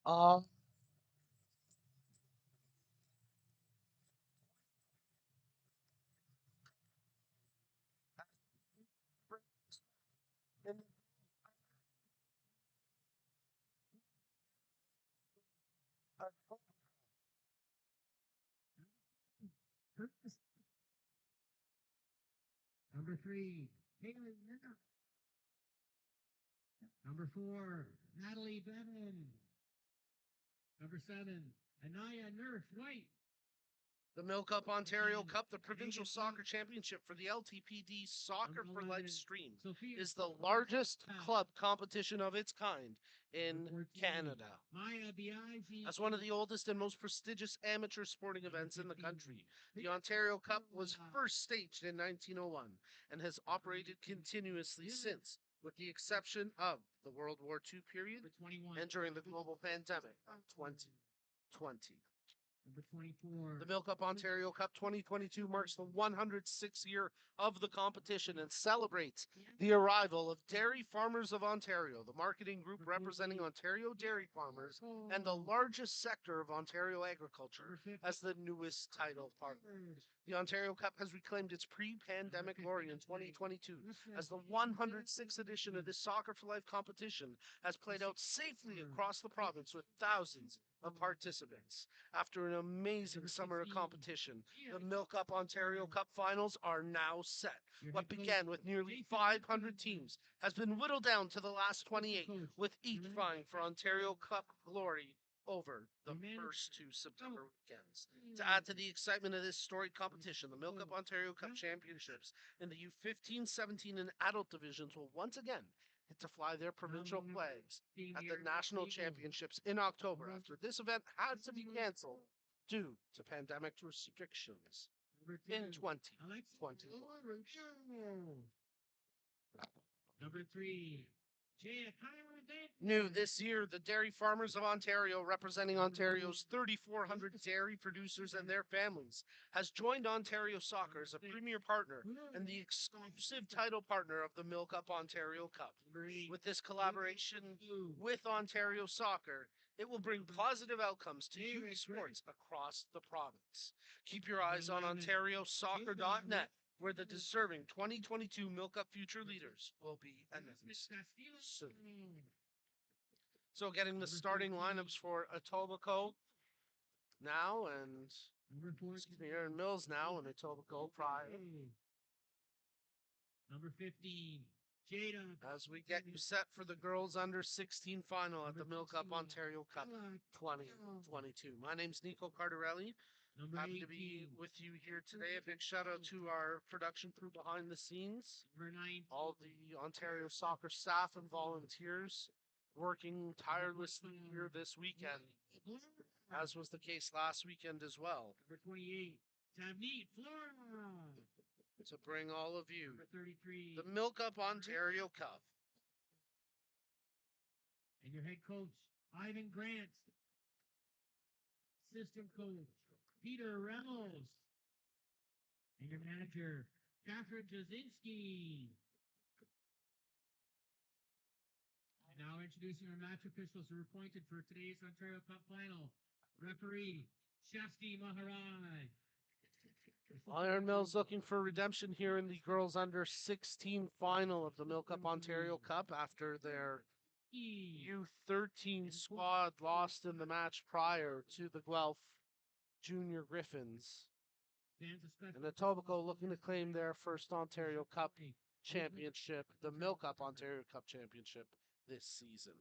Uh, Number 3, Haley Nerf. Number 4, Natalie Bevan. Number 7, Anaya Nerf White. the MilkUP Ontario Cup, the provincial soccer championship for the LTPD Soccer for Life stream, is the largest club competition of its kind in Canada. As one of the oldest and most prestigious amateur sporting events in the country, the Ontario Cup was first staged in 1901 and has operated continuously since, with the exception of the World War II period and during the global pandemic of 2020. Number 24. The MilkUP Ontario Cup 2022 marks the 106th year of the competition and celebrates the arrival of Dairy Farmers of Ontario, the marketing group representing Ontario dairy farmers and the largest sector of Ontario agriculture, as the newest title partner. The Ontario Cup has reclaimed its pre-pandemic glory in 2022 as the 106th edition of this Soccer for Life competition has played out safely across the province with thousands of participants. After an amazing summer of competition, the MilkUP Ontario Cup finals are now set. What began with nearly 500 teams has been whittled down to the last 28, with each vying for Ontario Cup glory over the first two September weekends. To add to the excitement of this storied competition, the MilkUP Ontario Cup Championships in the U15, 17, and adult divisions will once again get to fly their provincial flags at the national championships in October after this event had to be canceled due to pandemic restrictions in 2020. Number 3, Jakaya Davis. New this year, the Dairy Farmers of Ontario, representing Ontario's 3,400 dairy producers and their families, has joined Ontario Soccer as a premier partner and the exclusive title partner of the MilkUP Ontario Cup. With this collaboration with Ontario Soccer, it will bring positive outcomes to youth sports across the province. Keep your eyes on OntarioSoccer.net, where the deserving 2022 MilkUP future leaders will be announced soon. So getting the starting lineups for Etobicoke now and Aaron Mills now and Etobicoke prior. Number 15, Jada. As we get you set for the girls under 16 final at the MilkUP Ontario Cup 2022. My name's Nico Cardarelli. Number Happy 18, to be with you here today. A big shout out to our production crew behind the scenes, Number 19, all the Ontario soccer staff and volunteers working tirelessly here this weekend, as was the case last weekend as well, Number 28, Tavneet Flora. to bring all of you Number 33, the MilkUP Ontario Cup. and your head coach, Ivan Grant. Assistant coach, Peter Reynolds. And your manager, Catherine Jasinski. And now introducing our match officials who are appointed for today's Ontario Cup final. Referee, Shasti Maharaj. Iron Mills looking for redemption here in the girls under 16 final of the MilkUP Ontario Cup after their U13 squad lost in the match prior to the Guelph Junior Griffins. And Etobicoke looking to claim their first Ontario Cup championship, the MilkUP Ontario Cup championship this season.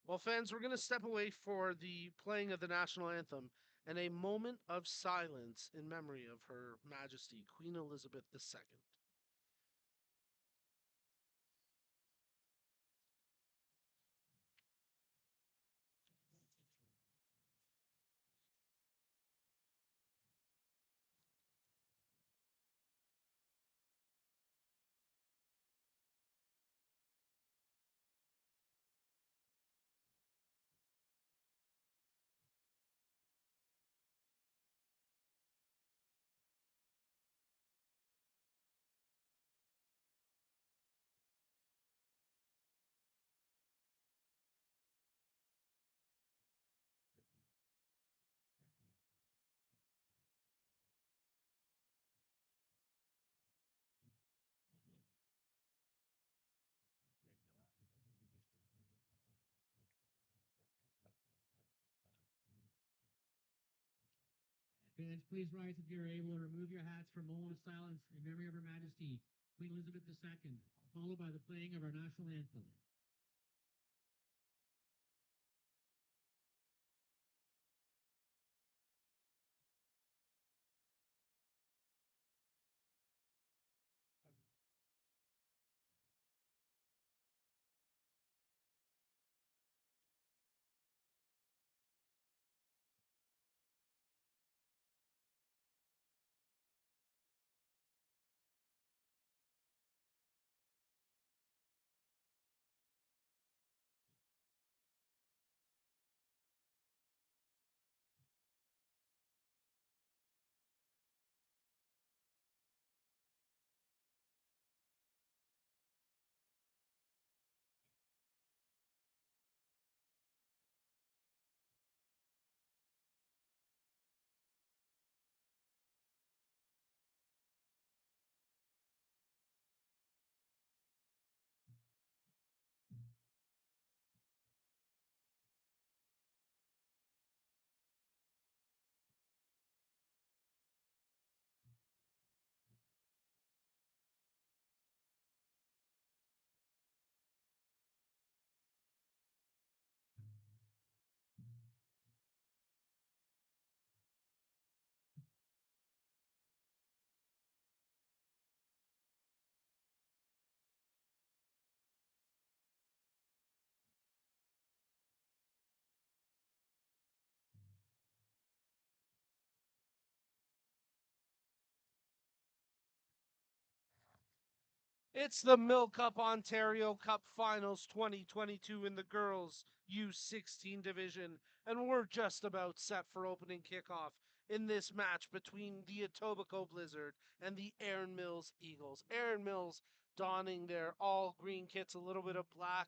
Well, fans, we're going to step away for the playing of the national anthem and a moment of silence in memory of Her Majesty Queen Elizabeth II. Fans, please rise if you're able. Remove your hats for a moment of silence in memory of Her Majesty, Queen Elizabeth II, followed by the playing of our national anthem. It's the MilkUP Ontario Cup Finals 2022 in the girls U16 division, and we're just about set for opening kickoff in this match between the Etobicoke Blizzard and the Erin Mills Eagles. Erin Mills donning their all green kits, a little bit of black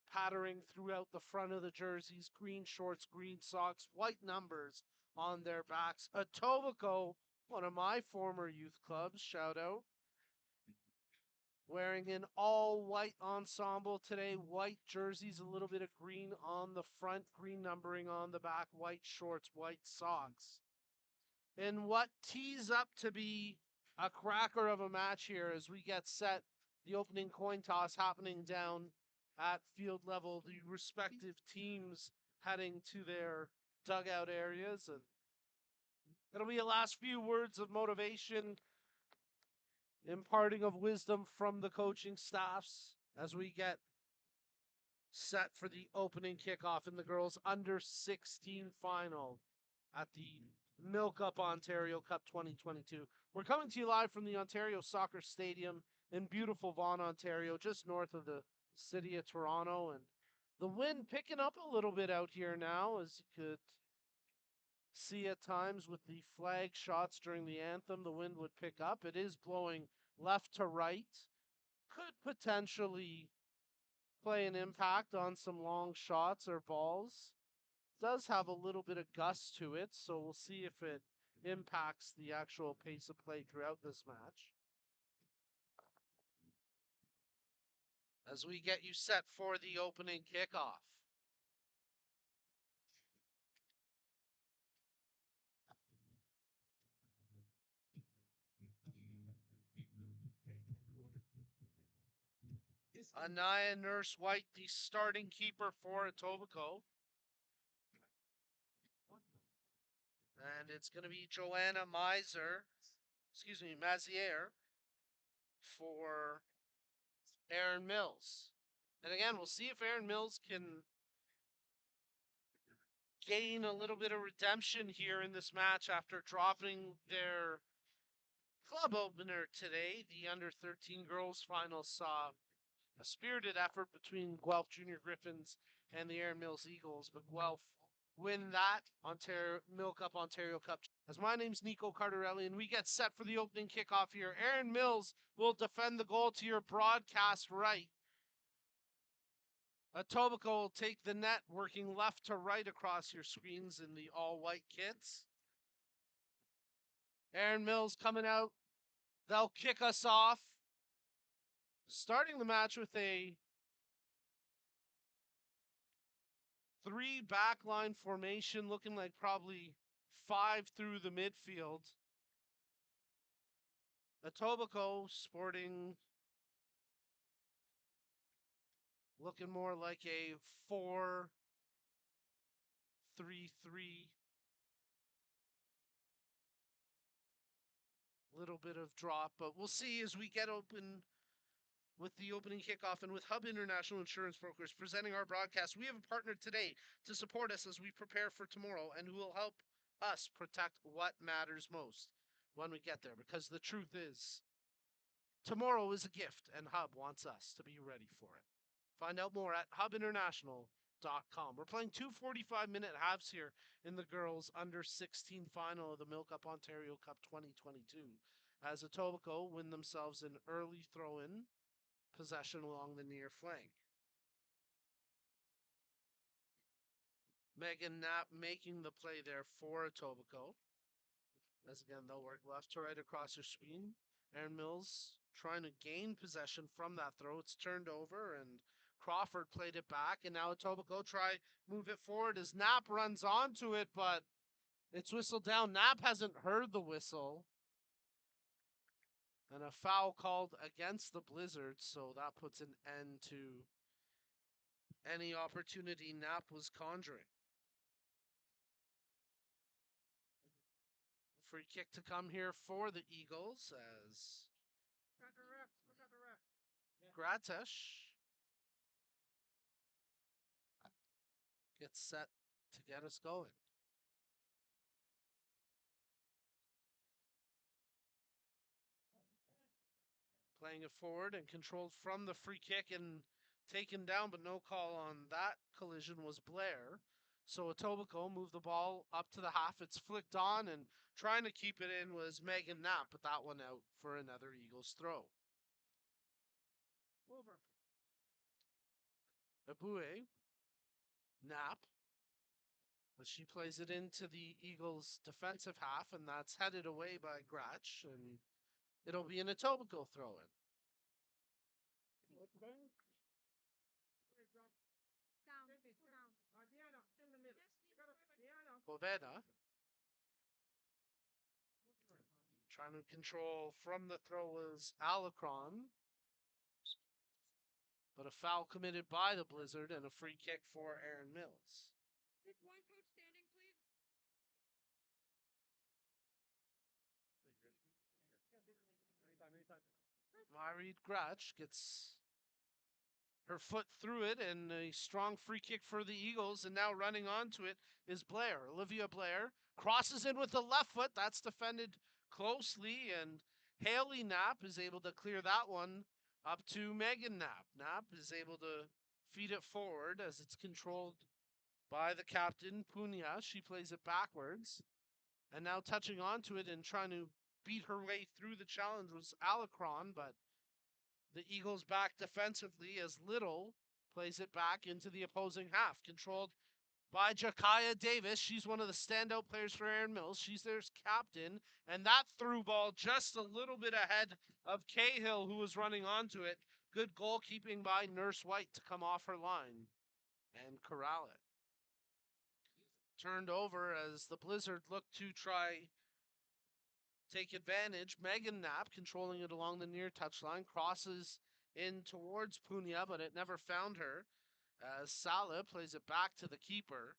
patterning throughout the front of the jerseys, green shorts, green socks, white numbers on their backs. Etobicoke, one of my former youth clubs, shout out, wearing an all white ensemble today. White jerseys, a little bit of green on the front, green numbering on the back, white shorts, white socks. And what tees up to be a cracker of a match here as we get set, the opening coin toss happening down at field level, the respective teams heading to their dugout areas. And it'll be a last few words of motivation, imparting of wisdom from the coaching staffs as we get set for the opening kickoff in the girls under 16 final at the MilkUP Ontario Cup 2022. We're coming to you live from the Ontario Soccer Stadium in beautiful Vaughan, Ontario, just north of the city of Toronto. And the wind picking up a little bit out here now, as you could see at times with the flag shots during the anthem. The wind would pick up. It is blowing left to right. Could potentially play an impact on some long shots or balls. Does have a little bit of gust to it, so we'll see if it impacts the actual pace of play throughout this match. As we get you set for the opening kickoff. Anaya Nurse White, the starting keeper for Etobicoke. And it's going to be Joanna Maziere for Erin Mills. And again, we'll see if Erin Mills can gain a little bit of redemption here in this match after dropping their club opener today. The under 13 girls final saw a spirited effort between Guelph Junior Griffins and the Erin Mills Eagles, but Guelph win that MilkUP Ontario Cup. As my name's Nico Cardarelli, and we get set for the opening kickoff here. Erin Mills will defend the goal to your broadcast right. Etobicoke will take the net, working left to right across your screens in the all-white kits. Erin Mills coming out. They'll kick us off. Starting the match with a 3 backline formation, looking like probably 5 through the midfield. Etobicoke sporting, looking more like a 4-3-3. Little bit of drop, but we'll see as we get open with the opening kickoff. And with Hub International Insurance Brokers presenting our broadcast, we have a partner today to support us as we prepare for tomorrow and who will help us protect what matters most when we get there. Because the truth is, tomorrow is a gift, and Hub wants us to be ready for it. Find out more at hubinternational.com. We're playing two 45-minute halves here in the girls under 16 final of the MilkUP Ontario Cup 2022 as Etobicoke win themselves an early throw-in possession along the near flank. Megan Knapp making the play there for Etobicoke. As again, they'll work left to right across her screen. Aaron Mills trying to gain possession from that throw. It's turned over, and Crawford played it back. And now Etobicoke try move it forward as Knapp runs onto it, but it's whistled down. Knapp hasn't heard the whistle. And a foul called against the Blizzards, so that puts an end to any opportunity Knapp was conjuring. Free kick to come here for the Eagles as Gratesh gets set to get us going. Playing it forward and controlled from the free kick and taken down, but no call on that collision was Blair. So Etobicoke moved the ball up to the half. It's flicked on, and trying to keep it in was Megan Knapp, but that one out for another Eagles throw. Over. Abue. Knapp. But she plays it into the Eagles' defensive half, and that's headed away by Gratch, and it'll be an Etobicoke throw-in. Poveda trying to control from the throw was Alacron. But a foul committed by the Blizzard and a free kick for Aaron Mills. Myreed Gratch gets her foot through it, and a strong free kick for the Eagles, and now running onto it is Blair. Olivia Blair crosses in with the left foot. That's defended closely, and Haley Knapp is able to clear that one up to Megan Knapp. Knapp is able to feed it forward as it's controlled by the captain, Punya. She plays it backwards, and now touching onto it and trying to beat her way through the challenge was Alacron, but the Eagles back defensively as Little plays it back into the opposing half, controlled by Jakaya Davis. She's one of the standout players for Aaron Mills. She's their captain, and that through ball just a little bit ahead of Cahill, who was running onto it. Good goalkeeping by Nurse White to come off her line and corral it. Turned over as the Blizzard looked to try take advantage. Megan Knapp controlling it along the near touchline, crosses in towards Punya, but it never found her. As Salah plays it back to the keeper,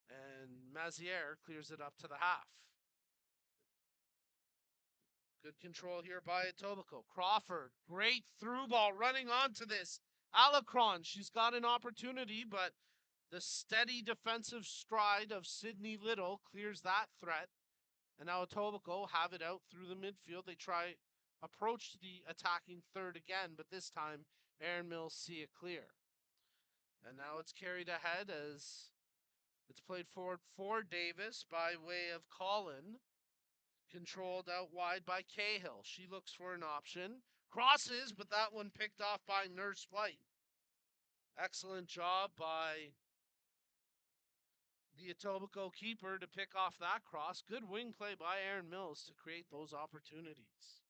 and Maziere clears it up to the half. Good control here by Etobicoke. Crawford, great through ball running onto this. Alacron, she's got an opportunity, but the steady defensive stride of Sydney Little clears that threat. And now Etobicoke have it out through the midfield. They try approach the attacking third again, but this time Aaron Mills see it clear. And now it's carried ahead as it's played forward for Davis by way of Collin. Controlled out wide by Cahill. She looks for an option. Crosses, but that one picked off by Nurse White. Excellent job by the Etobicoke keeper to pick off that cross. Good wing play by Aaron Mills to create those opportunities.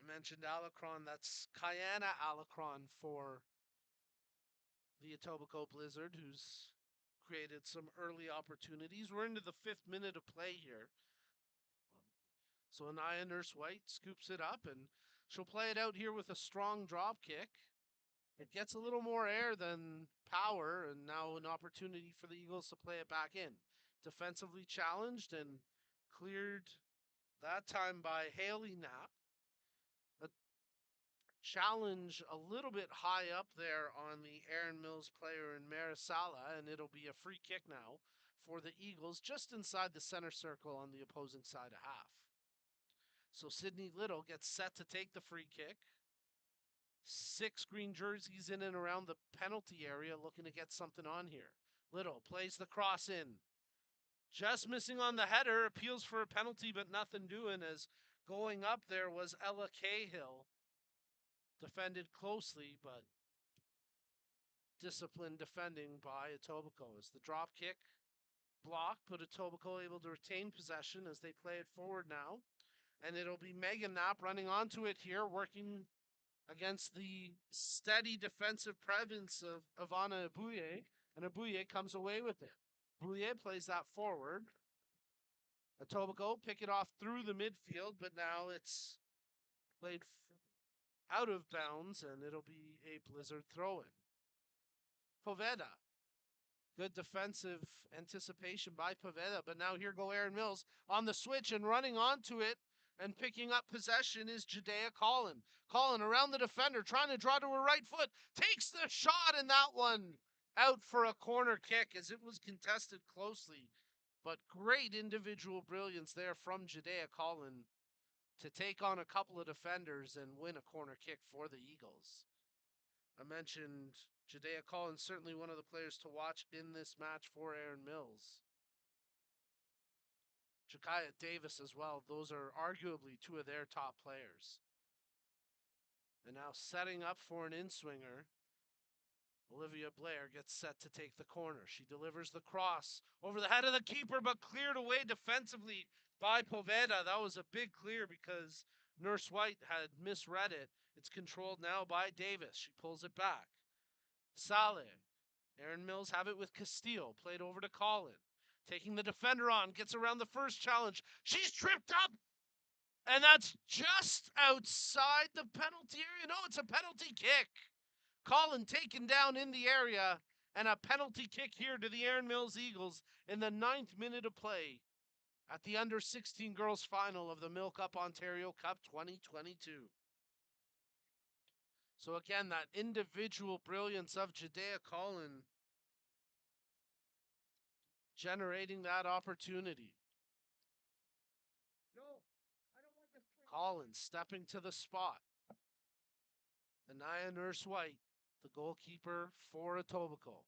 I mentioned Alacron. That's Kayana Alacron for the Etobicoke Blizzard, who's created some early opportunities. We're into the 5th minute of play here. So Anaya Nurse White scoops it up, and she'll play it out here with a strong drop kick. It gets a little more air than power, and now an opportunity for the Eagles to play it back in. Defensively challenged and cleared that time by Haley Knapp. A challenge a little bit high up there on the Aaron Mills player in Marisala, and it'll be a free kick now for the Eagles just inside the center circle on the opposing side of half. So Sydney Little gets set to take the free kick. 6 green jerseys in and around the penalty area looking to get something on here. Little plays the cross in. Just missing on the header, appeals for a penalty, but nothing doing, as going up there was Ella Cahill. Defended closely, but disciplined defending by Etobicoke. As the drop kick blocked, but Etobicoke able to retain possession as they play it forward now. And it'll be Megan Knapp running onto it here, working against the steady defensive presence of Ivana Abuye, and Abuye comes away with it. Abuye plays that forward. Etobicoke pick it off through the midfield, but now it's played out of bounds, and it'll be a Blizzard throw-in. Poveda. Good defensive anticipation by Poveda, but now here go Aaron Mills on the switch, and running onto it and picking up possession is Judea Collin. Collin around the defender, trying to draw to her right foot, takes the shot, and that one out for a corner kick as it was contested closely. But great individual brilliance there from Judea Collin to take on a couple of defenders and win a corner kick for the Eagles. I mentioned Judea Collin, certainly one of the players to watch in this match for Aaron Mills. Jakaya Davis as well. Those are arguably 2 of their top players. And now setting up for an in-swinger. Olivia Blair gets set to take the corner. She delivers the cross over the head of the keeper, but cleared away defensively by Poveda. That was a big clear because Nurse White had misread it. It's controlled now by Davis. She pulls it back. Saleh. Aaron Mills have it with Castile. Played over to Collin. Taking the defender on. Gets around the first challenge. She's tripped up. And that's just outside the penalty area. No, it's a penalty kick. Collin taken down in the area. And a penalty kick here to the Aaron Mills Eagles in the 9th minute of play at the under-16 girls final of the MilkUP Ontario Cup 2022. So again, that individual brilliance of Judea Collin generating that opportunity. Collins stepping to the spot. Anaya Nurse White, the goalkeeper for Etobicoke.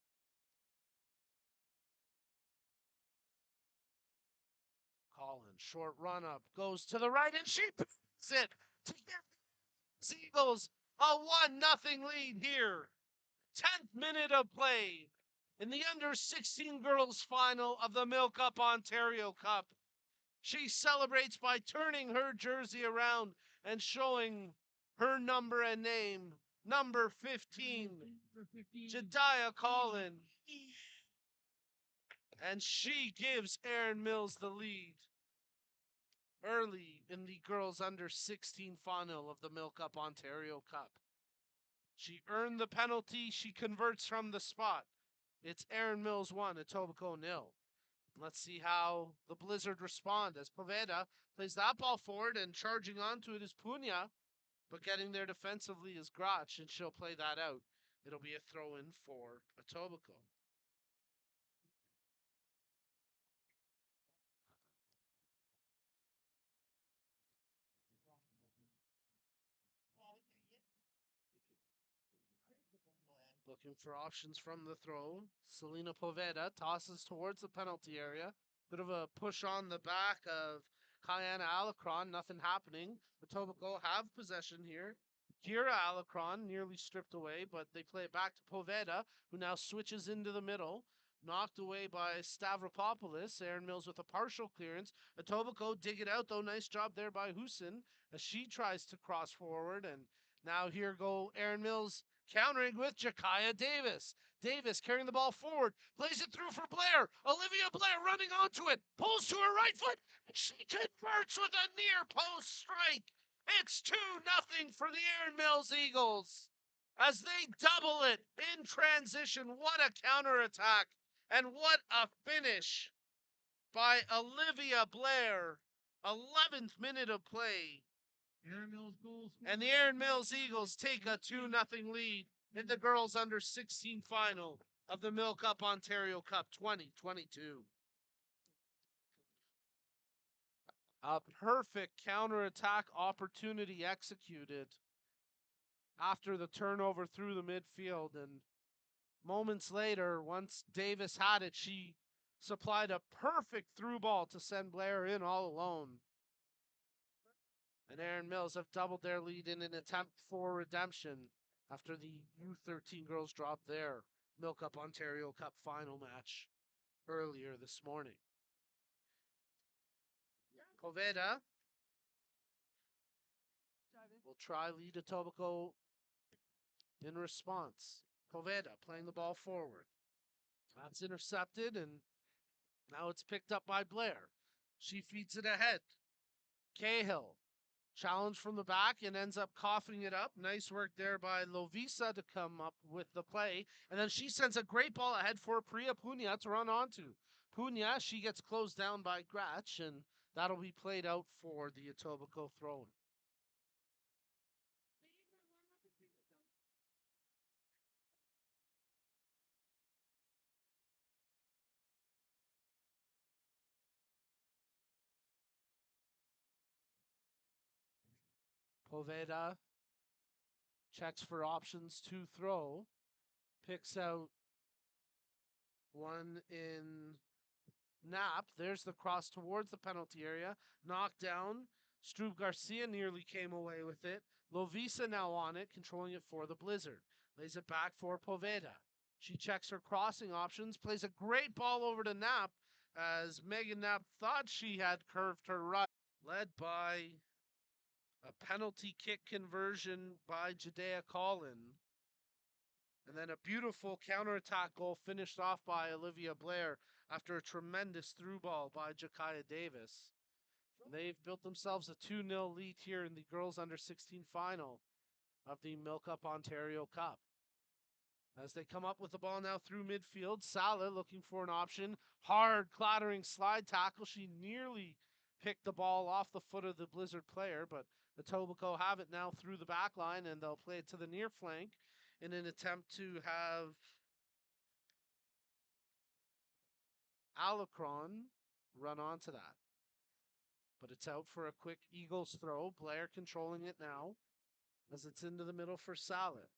Collins, short run up, goes to the right, and she puts it to get the Eagles a 1-0 lead here. 10th minute of play in the under-16 girls final of the MilkUP Ontario Cup. She celebrates by turning her jersey around and showing her number and name, number 15, Jediah Collin. And she gives Aaron Mills the lead early in the girls under-16 final of the MilkUP Ontario Cup. She earned the penalty. She converts from the spot. It's Aaron Mills 1, Etobicoke 0. Let's see how the Blizzard respond as Poveda plays that ball forward, and charging onto it is Punya, but getting there defensively is Grotch, and she'll play that out. It'll be a throw-in for Etobicoke. Looking for options from the throw. Selena Poveda tosses towards the penalty area. Bit of a push on the back of Kayana Alacron. Nothing happening. Etobicoke have possession here. Kira Alacron nearly stripped away, but they play it back to Poveda, who now switches into the middle. Knocked away by Stavropoulos. Aaron Mills with a partial clearance. Etobicoke dig it out, though. Nice job there by Husin as she tries to cross forward. And now here go Aaron Mills Countering with Jakaya Davis. Davis carrying the ball forward, plays it through for Blair. Olivia Blair running onto it, pulls to her right foot. She converts with a near post strike. It's 2-0 for the Erin Mills Eagles as they double it in transition. What a counterattack and what a finish by Olivia Blair. 11th minute of play. Erin Mills goals. And the Erin Mills Eagles take a 2-0 lead in the girls under 16 final of the MilkUP Ontario Cup 2022. A perfect counterattack opportunity executed after the turnover through the midfield. And moments later, once Davis had it, she supplied a perfect through ball to send Blair in all alone. And Erin Mills have doubled their lead in an attempt for redemption after the U13 girls dropped their MilkUP Ontario Cup final match earlier this morning. Poveda will try lead Etobicoke in response. Poveda playing the ball forward. That's intercepted, and now it's picked up by Blair. She feeds it ahead. Cahill, challenge from the back and ends up coughing it up. Nice work there by Lovisa to come up with the play. And then she sends a great ball ahead for Priya Punya to run onto. Punya, she gets closed down by Gratch, and that'll be played out for the Etobicoke throw-in. Poveda checks for options to throw, picks out one in Knapp. There's the cross towards the penalty area. Knocked down. Struve Garcia nearly came away with it. Lovisa now on it, controlling it for the Blizzard. Lays it back for Poveda. She checks her crossing options, plays a great ball over to Knapp as Megan Knapp thought she had curved her right. Led by a penalty kick conversion by Jadea Collin. And then a beautiful counterattack goal finished off by Olivia Blair after a tremendous through ball by Jakaya Davis. They've built themselves a 2-0 lead here in the girls under 16 final of the MilkUP Ontario Cup. As they come up with the ball now through midfield, Salah looking for an option. Hard clattering slide tackle. She nearly picked the ball off the foot of the Blizzard player, but the Etobicoke have it now through the back line, and they'll play it to the near flank in an attempt to have Alacron run onto that. But it's out for a quick Eagles throw. Blair controlling it now as it's into the middle for Salah.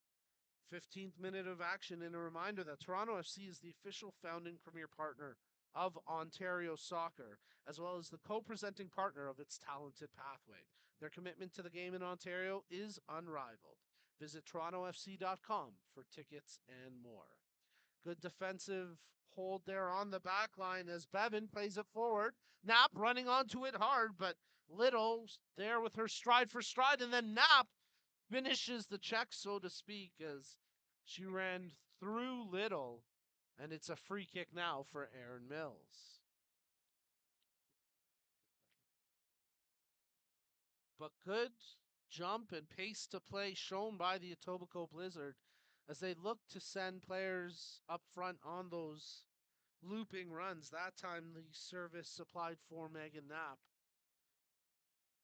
15th minute of action, and a reminder that Toronto FC is the official founding premier partner of Ontario Soccer, as well as the co-presenting partner of its talented pathway. Their commitment to the game in Ontario is unrivaled. Visit torontofc.com for tickets and more. Good defensive hold there on the back line as Bevan plays it forward. Knapp running onto it hard, but Little there with her stride for stride, and then Knapp finishes the check, so to speak, as she ran through Little, and it's a free kick now for Erin Mills. But good jump and pace to play shown by the Etobicoke Blizzard as they look to send players up front on those looping runs. That time the service supplied for Megan Knapp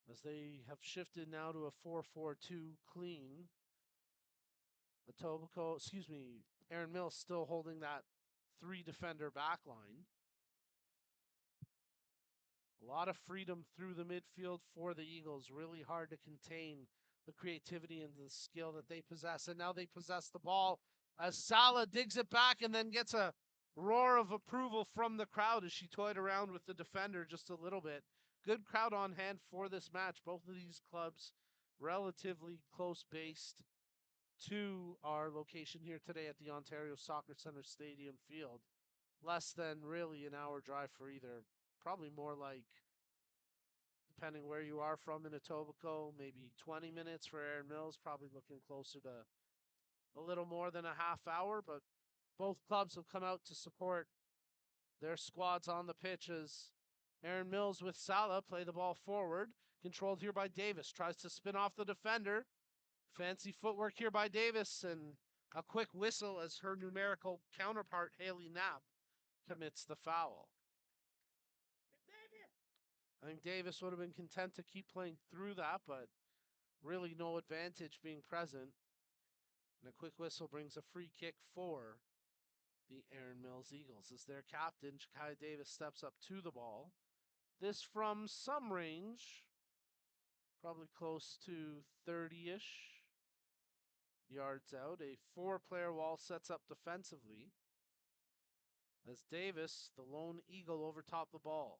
as they have shifted now to a 4-4-2 clean. Erin Mills still holding that 3-defender back line. A lot of freedom through the midfield for the Eagles. Really hard to contain the creativity and the skill that they possess. And now they possess the ball as Salah digs it back and then gets a roar of approval from the crowd as she toyed around with the defender just a little bit. Good crowd on hand for this match. Both of these clubs relatively close based to our location here today at the Ontario Soccer Centre Stadium field. Less than really an hour drive for either. Probably more like, depending where you are from in Etobicoke, maybe 20 minutes for Erin Mills. Probably looking closer to a little more than a half hour, but both clubs have come out to support their squads on the pitch as Aaron Mills with Salah play the ball forward. Controlled here by Davis. Tries to spin off the defender. Fancy footwork here by Davis and a quick whistle as her numerical counterpart, Haley Knapp, commits the foul. I think Davis would have been content to keep playing through that, but really no advantage being present. And a quick whistle brings a free kick for the Aaron Mills Eagles as their captain, Jakaya Davis, steps up to the ball. This from some range, probably close to 30-ish yards out. A four-player wall sets up defensively as Davis, the lone Eagle, over top the ball.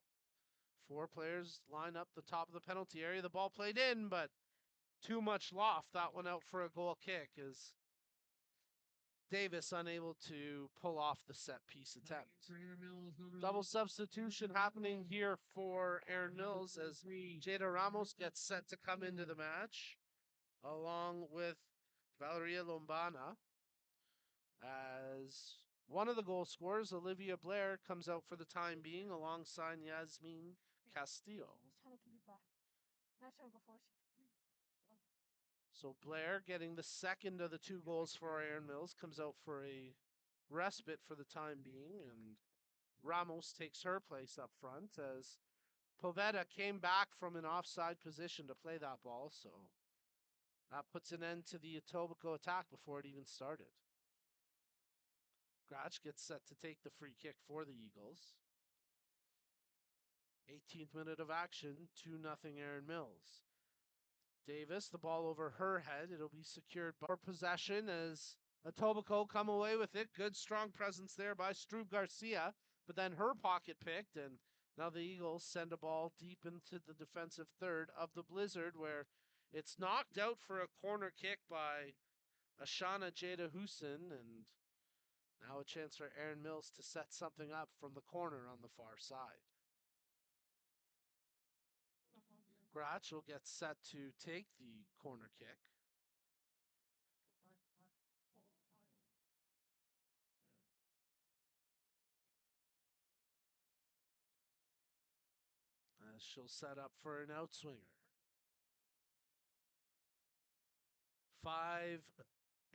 Four players line up the top of the penalty area. The ball played in, but too much loft. That one out for a goal kick as Davis unable to pull off the set piece attempt. Double substitution happening here for Aaron Mills as Jada Ramos gets set to come into the match along with Valeria Lombana as one of the goal scorers, Olivia Blair, comes out for the time being alongside Yasmin Castillo. So Blair getting the second of the two goals for Aaron Mills, comes out for a respite for the time being, and Ramos takes her place up front as Poveda came back from an offside position to play that ball, so that puts an end to the Etobicoke attack before it even started. Gratch gets set to take the free kick for the Eagles. 18th minute of action, 2-0 Aaron Mills. Davis, the ball over her head. It'll be secured by possession as Etobicoke come away with it. Good, strong presence there by Struve Garcia, but then her pocket picked, and now the Eagles send a ball deep into the defensive third of the Blizzard, where it's knocked out for a corner kick by Ashana Jada Hussein, and now a chance for Aaron Mills to set something up from the corner on the far side. Gratch will get set to take the corner kick. As she'll set up for an outswinger. 5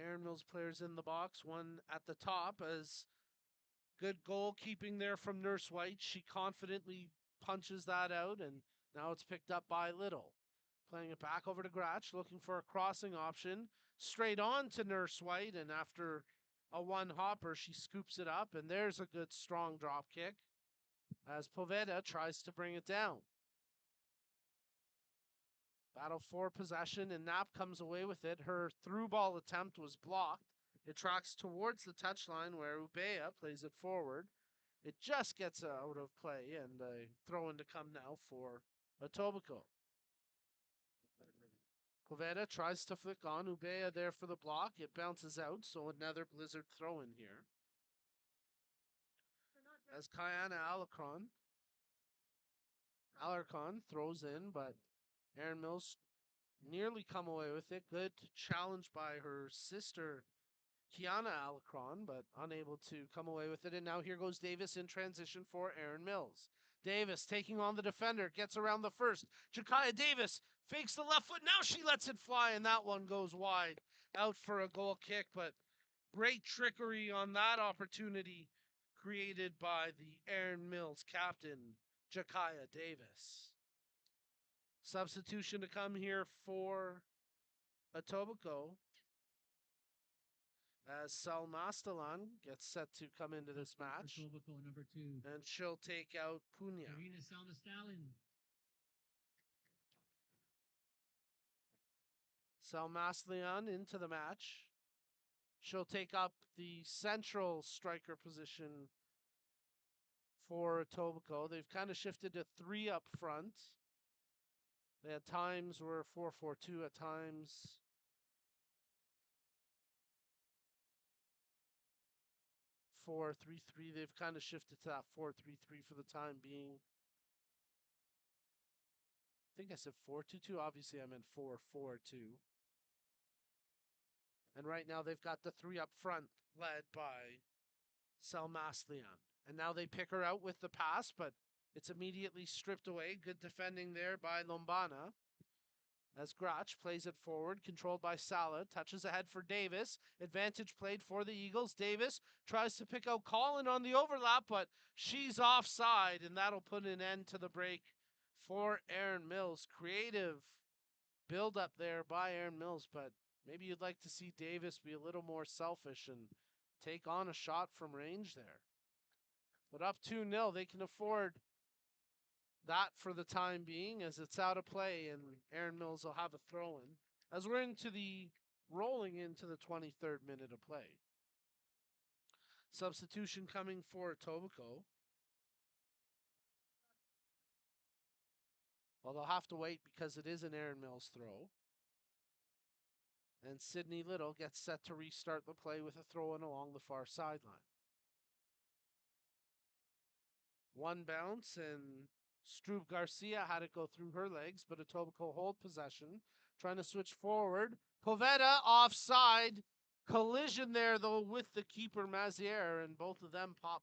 Aaron Mills players in the box, one at the top as good goalkeeping there from Nurse White. She confidently punches that out, and now it's picked up by Little. Playing it back over to Gratch, looking for a crossing option. Straight on to Nurse White, and after a one-hopper, she scoops it up, and there's a good strong drop kick as Poveda tries to bring it down. Battle for possession, and Knapp comes away with it. Her through ball attempt was blocked. It tracks towards the touchline where Ubea plays it forward. It just gets out of play, and a throw-in to come now for Etobicoke. Poveda tries to flick on. Ubea there for the block. It bounces out, so another Blizzard throw-in here. As Kayana Alarcon throws in, but Aaron Mills nearly come away with it. Good challenge by her sister, Kiana Alacron, but unable to come away with it. And now here goes Davis in transition for Aaron Mills. Davis taking on the defender, gets around the first. Jakaya Davis fakes the left foot. Now she lets it fly, and that one goes wide. Out for a goal kick, but great trickery on that opportunity created by the Aaron Mills captain, Jakaya Davis. Substitution to come here for Etobicoke as Salmastalan gets set to come into this match. Etobicoke, number 2. And she'll take out Punya. Irina Salmastalin. Salmastalan into the match. She'll take up the central striker position for Etobicoke. They've kind of shifted to 3 up front. They at times were 4-4-2, at times 4-3-3. They've kind of shifted to that 4-3-3 for the time being. I think I said 4-2-2. Obviously, I meant 4-4-2. And right now they've got the three up front led by Selmaslian. And now they pick her out with the pass, but it's immediately stripped away. Good defending there by Lombana. As Grach plays it forward, controlled by Salah, touches ahead for Davis. Advantage played for the Eagles. Davis tries to pick out Colin on the overlap, but she's offside, and that'll put an end to the break for Aaron Mills. Creative build up there by Aaron Mills, but maybe you'd like to see Davis be a little more selfish and take on a shot from range there. But up 2-0, they can afford that for the time being as it's out of play and Aaron Mills will have a throw in as we're rolling into the 23rd minute of play. Substitution coming for Etobicoke. Well, they'll have to wait because it is an Aaron Mills throw. And Sydney Little gets set to restart the play with a throw in along the far sideline. One bounce, and Strub Garcia had it go through her legs, but Etobicoke hold possession, trying to switch forward. Poveda offside. Collision there, though, with the keeper, Maziere, and both of them pop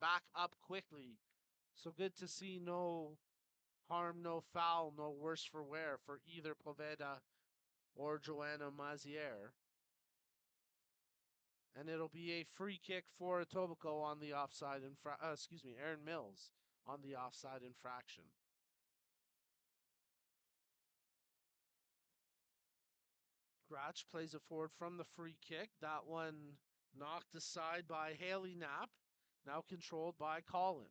back up quickly. So good to see no harm, no foul, no worse for wear for either Poveda or Joanna Maziere. And it'll be a free kick for Etobicoke on the offside Aaron Mills on the offside infraction. Grach plays it forward from the free kick. That one knocked aside by Haley Knapp, now controlled by Collin.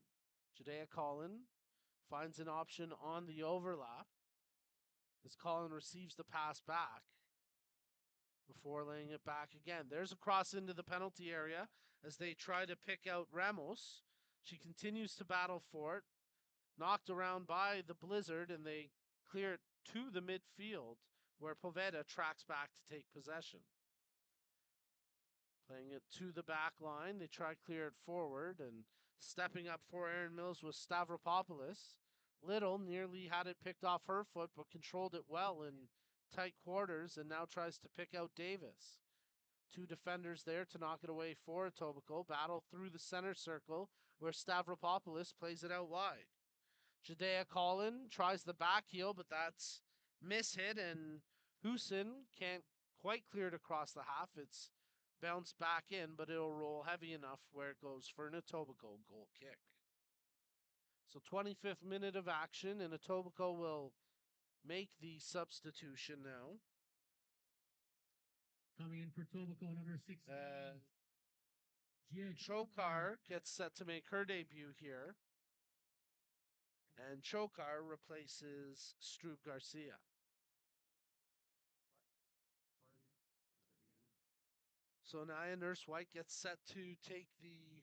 Judea Collin finds an option on the overlap as Collin receives the pass back before laying it back again. There's a cross into the penalty area as they try to pick out Ramos. She continues to battle for it. Knocked around by the Blizzard, and they clear it to the midfield where Poveda tracks back to take possession. Playing it to the back line. They try to clear it forward, and stepping up for Aaron Mills was Stavropoulos. Little nearly had it picked off her foot, but controlled it well in tight quarters and now tries to pick out Davis. Two defenders there to knock it away for Etobicoke. Battle through the center circle where Stavropoulos plays it out wide. Judea Collin tries the back heel, but that's mishit, and Husin can't quite clear it across the half. It's bounced back in, but it'll roll heavy enough where it goes for an Etobicoke goal kick. So 25th minute of action, and Etobicoke will make the substitution now. Coming in for Etobicoke, number 16. Chokar gets set to make her debut here. And Chokar replaces Strub Garcia. So Naya Nurse White gets set to take the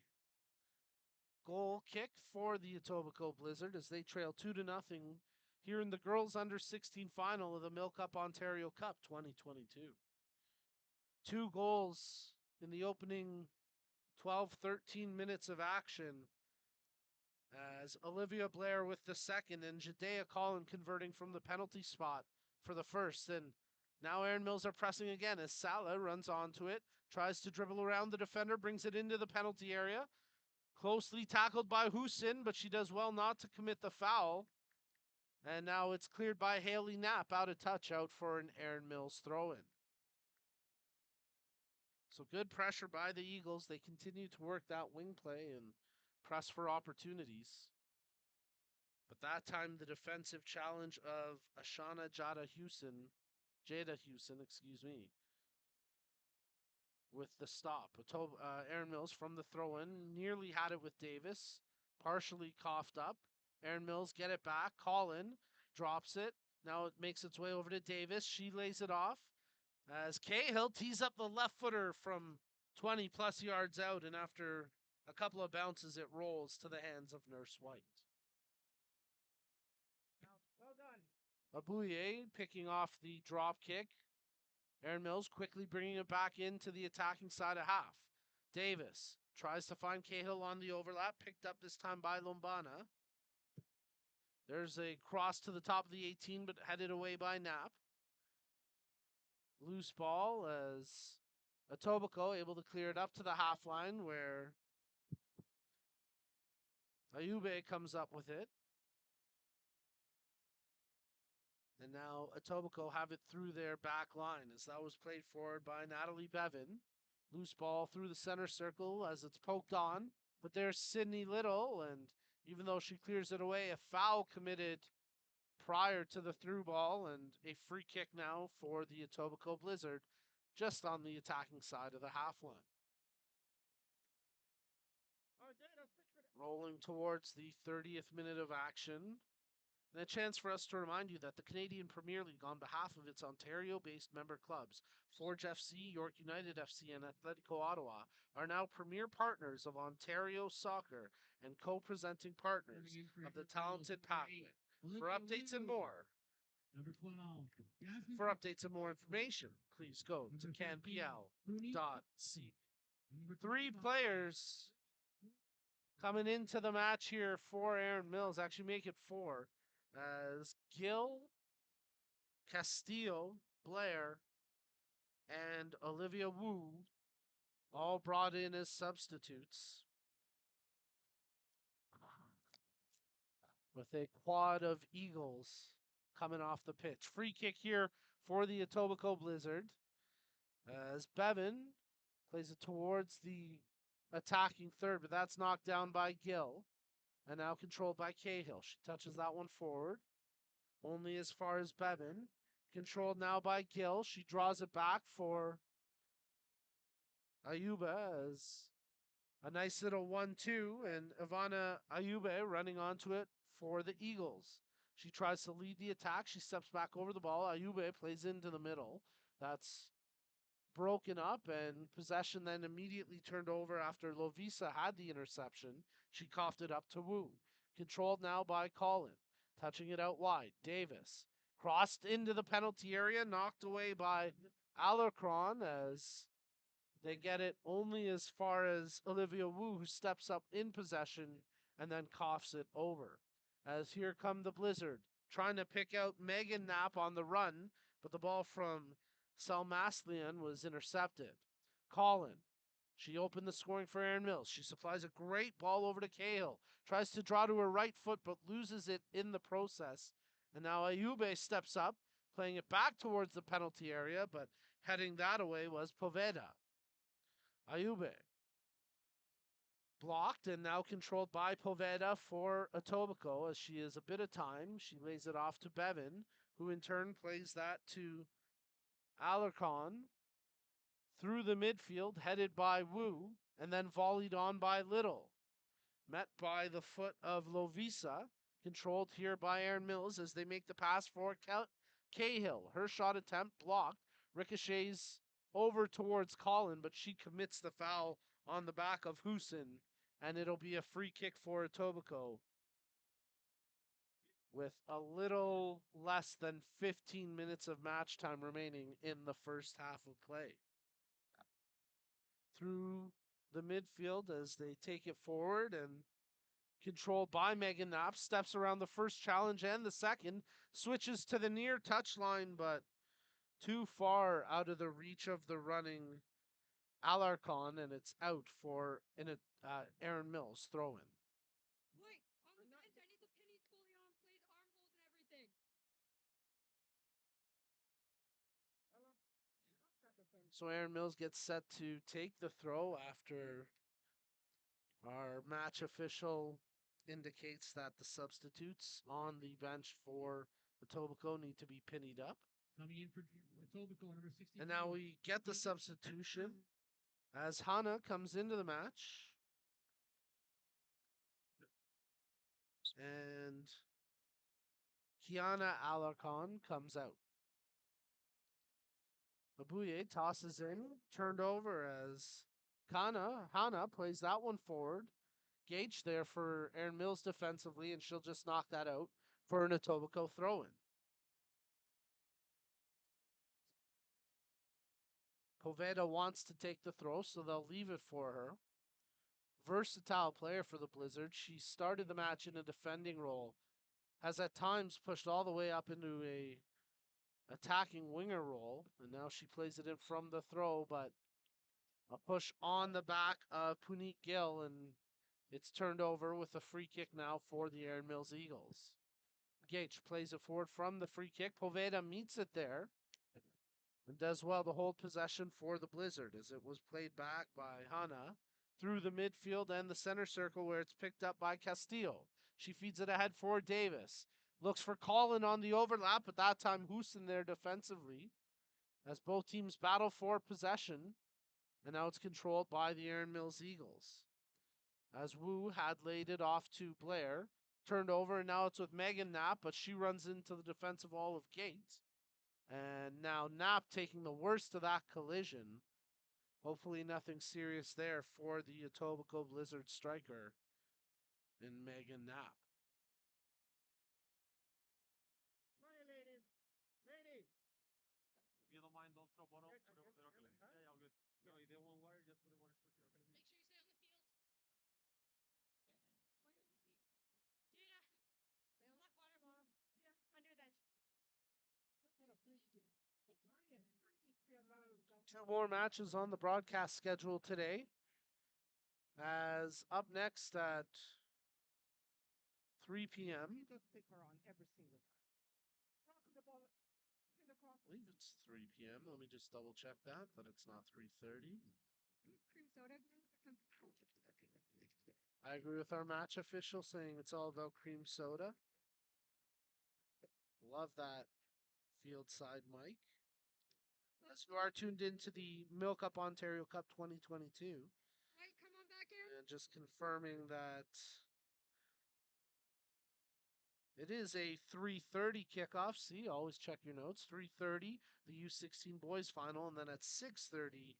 goal kick for the Etobicoke Blizzard as they trail 2-0 here in the girls under 16 final of the MilkUP Ontario Cup 2022. 2 goals in the opening 12-13 minutes of action as Olivia Blair with the second and Judea Collin converting from the penalty spot for the first. And now Aaron Mills are pressing again as Salah runs onto it, tries to dribble around the defender, brings it into the penalty area. Closely tackled by Husin, but she does well not to commit the foul. And now it's cleared by Haley Knapp, out of touch, out for an Aaron Mills throw-in. So good pressure by the Eagles. They continue to work that wing play and press for opportunities. But that time, the defensive challenge of Ashana Jada Husin, with the stop. Aaron Mills from the throw-in, nearly had it with Davis, partially coughed up. Aaron Mills get it back. Collin drops it. Now it makes its way over to Davis. She lays it off as Cahill tees up the left footer from 20 plus yards out, and after a couple of bounces, it rolls to the hands of Nurse White. Well done. Abouye picking off the drop kick. Aaron Mills quickly bringing it back into the attacking side of half. Davis tries to find Cahill on the overlap, picked up this time by Lombana. There's a cross to the top of the 18, but headed away by Knapp. Loose ball as Etobicoke able to clear it up to the half line where Ayube comes up with it. And now Etobicoke have it through their back line as that was played forward by Natalie Bevan. Loose ball through the center circle as it's poked on. But there's Sydney Little, and even though she clears it away, a foul committed prior to the through ball and a free kick now for the Etobicoke Blizzard just on the attacking side of the half line. Rolling towards the 30th minute of action. And a chance for us to remind you that the Canadian Premier League, on behalf of its Ontario-based member clubs, Forge FC, York United FC, and Analytical Ottawa, are now premier partners of Ontario Soccer and co-presenting partners of the Talented Pathway. For updates and more, Number 12. for updates and more information, please go to canpl.c. Three players coming into the match here for Aaron Mills, actually make it four, as Gil, Castillo, Blair, and Olivia Wu all brought in as substitutes, with a quad of Eagles coming off the pitch. Free kick here for the Etobicoke Blizzard as Bevan plays it towards the attacking third, but that's knocked down by Gill and now controlled by Cahill. She touches that one forward, only as far as Bevan. Controlled now by Gill. She draws it back for Ayuba as a nice little 1-2, and Ivana Ayube running onto it for the Eagles. She tries to lead the attack. She steps back over the ball. Ayube plays into the middle. That's broken up, and possession then immediately turned over after Lovisa had the interception. She coughed it up to Wu. Controlled now by Colin. Touching it out wide. Davis crossed into the penalty area, knocked away by Alarcon as they get it only as far as Olivia Wu, who steps up in possession and then coughs it over. As here come the Blizzard, trying to pick out Megan Knapp on the run, but the ball from Salmaslian was intercepted. Colin, she opened the scoring for Aaron Mills. She supplies a great ball over to Cahill. Tries to draw to her right foot, but loses it in the process. And now Ayube steps up, playing it back towards the penalty area, but heading that away was Poveda. Ayube blocked and now controlled by Poveda for Etobicoke as she has a bit of time. She lays it off to Bevan, who in turn plays that to Alarcon through the midfield, headed by Wu, and then volleyed on by Little. Met by the foot of Lovisa, controlled here by Aaron Mills as they make the pass for Cahill. Her shot attempt blocked, ricochets over towards Colin, but she commits the foul on the back of Husin, and it'll be a free kick for Etobicoke with a little less than 15 minutes of match time remaining in the first half of play. Through the midfield as they take it forward and controlled by Megan Knapp, steps around the first challenge and the second, switches to the near touchline, but too far out of the reach of the running Alarcon, and it's out for an Aaron Mills throw-in. Wait, on the bench, I need the pennies fully on, please. Arm hold and everything. So Aaron Mills gets set to take the throw after our match official indicates that the substitutes on the bench for Etobicoke need to be pennied up. Coming in for Etobicoke, number 60. And now we get the substitution as Hana comes into the match. And Kiana Alarcon comes out. Abuye tosses in, turned over as Hana plays that one forward. Gage there for Aaron Mills defensively, and she'll just knock that out for an Etobicoke throw-in. Poveda wants to take the throw, so they'll leave it for her. Versatile player for the Blizzard. She started the match in a defending role, has at times pushed all the way up into a attacking winger role, and now she plays it in from the throw, but a push on the back of Puneet Gill, and it's turned over with a free kick now for the Erin Mills Eagles. Gage plays it forward from the free kick. Poveda meets it there and does well to hold possession for the Blizzard as it was played back by Hannah through the midfield and the center circle where it's picked up by Castillo. She feeds it ahead for Davis. Looks for Colin on the overlap, but that time Houston there defensively as both teams battle for possession. And now it's controlled by the Erin Mills Eagles. As Wu had laid it off to Blair, turned over, and now it's with Megan Knapp, but she runs into the defensive wall of Gates. And now Knapp taking the worst of that collision. Hopefully nothing serious there for the Etobicoke Blizzard striker in Megan Knapp. If you don't mind, don't throw bottle. Yeah, all good. No, if they want water, just put the water straight here. Make sure you stay on the field. Gina, stay on that water bottle. Yeah, under the bench. Two more matches on the broadcast schedule today. As up next at 3 p.m. You just pick her on every single time. Crossing the ball in the cross. I believe it's 3 p.m. Let me just double check that it's not 3:30. Cream soda. I agree with our match official saying it's all about cream soda. Love that field side mic. As you are tuned into the MilkUP Ontario Cup 2022. Right, come on back here. And just confirming that it is a 3:30 kickoff. See, always check your notes. 3:30, the U16 boys final, and then at 6:30,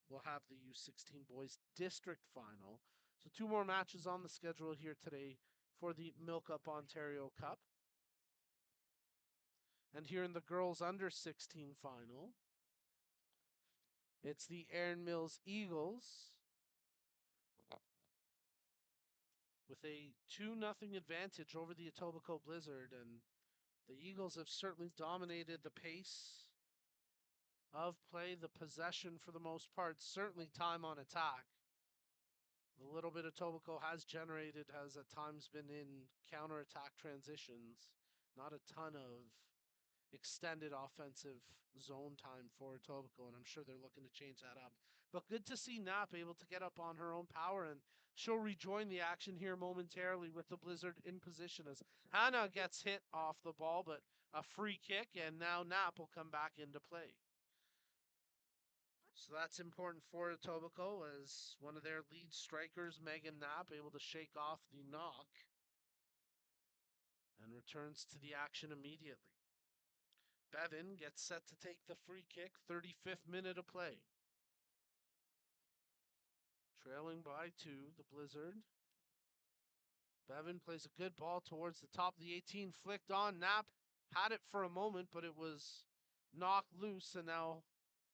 we'll have the U16 boys district final. So two more matches on the schedule here today for the MilkUP Ontario Cup. And here in the girls under 16 final, it's the Erin Mills Eagles with a 2-0 advantage over the Etobicoke Blizzard, and the Eagles have certainly dominated the pace of play, the possession for the most part, certainly time on attack. The little bit Etobicoke has generated has at times been in counterattack transitions, not a ton of extended offensive zone time for Etobicoke, and I'm sure they're looking to change that up. But good to see Knapp able to get up on her own power, and she'll rejoin the action here momentarily with the Blizzard in position as Hannah gets hit off the ball, but a free kick, and now Knapp will come back into play. So that's important for Etobicoke as one of their lead strikers, Megan Knapp, able to shake off the knock and returns to the action immediately. Bevan gets set to take the free kick, 35th minute of play. Trailing by 2, the Blizzard. Bevan plays a good ball towards the top of the 18, flicked on. Knapp had it for a moment, but it was knocked loose, and now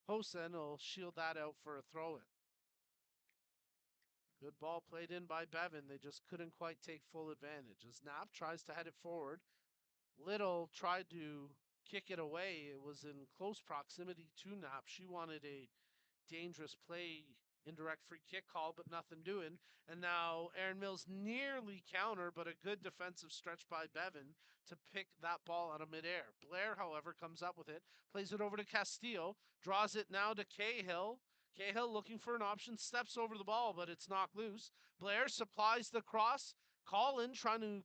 Hosen will shield that out for a throw-in. Good ball played in by Bevan. They just couldn't quite take full advantage. As Knapp tries to head it forward, Little tried to kick it away. It was in close proximity to Knapp. She wanted a dangerous play, indirect free kick call, but nothing doing. And now Erin Mills nearly counter, but a good defensive stretch by Bevan to pick that ball out of midair. Blair, however, comes up with it, plays it over to Castillo, draws it now to Cahill. Cahill looking for an option, steps over the ball, but it's knocked loose. Blair supplies the cross. Colin trying to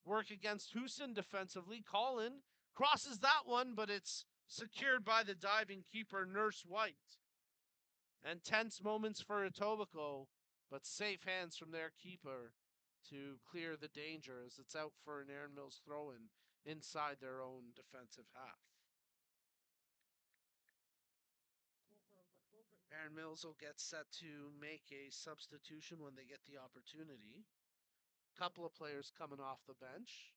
work against Houston defensively. Colin crosses that one, but it's secured by the diving keeper, Nurse White. And tense moments for Etobicoke, but safe hands from their keeper to clear the danger as it's out for an Erin Mills throw-in inside their own defensive half. Erin Mills will get set to make a substitution when they get the opportunity. Couple of players coming off the bench.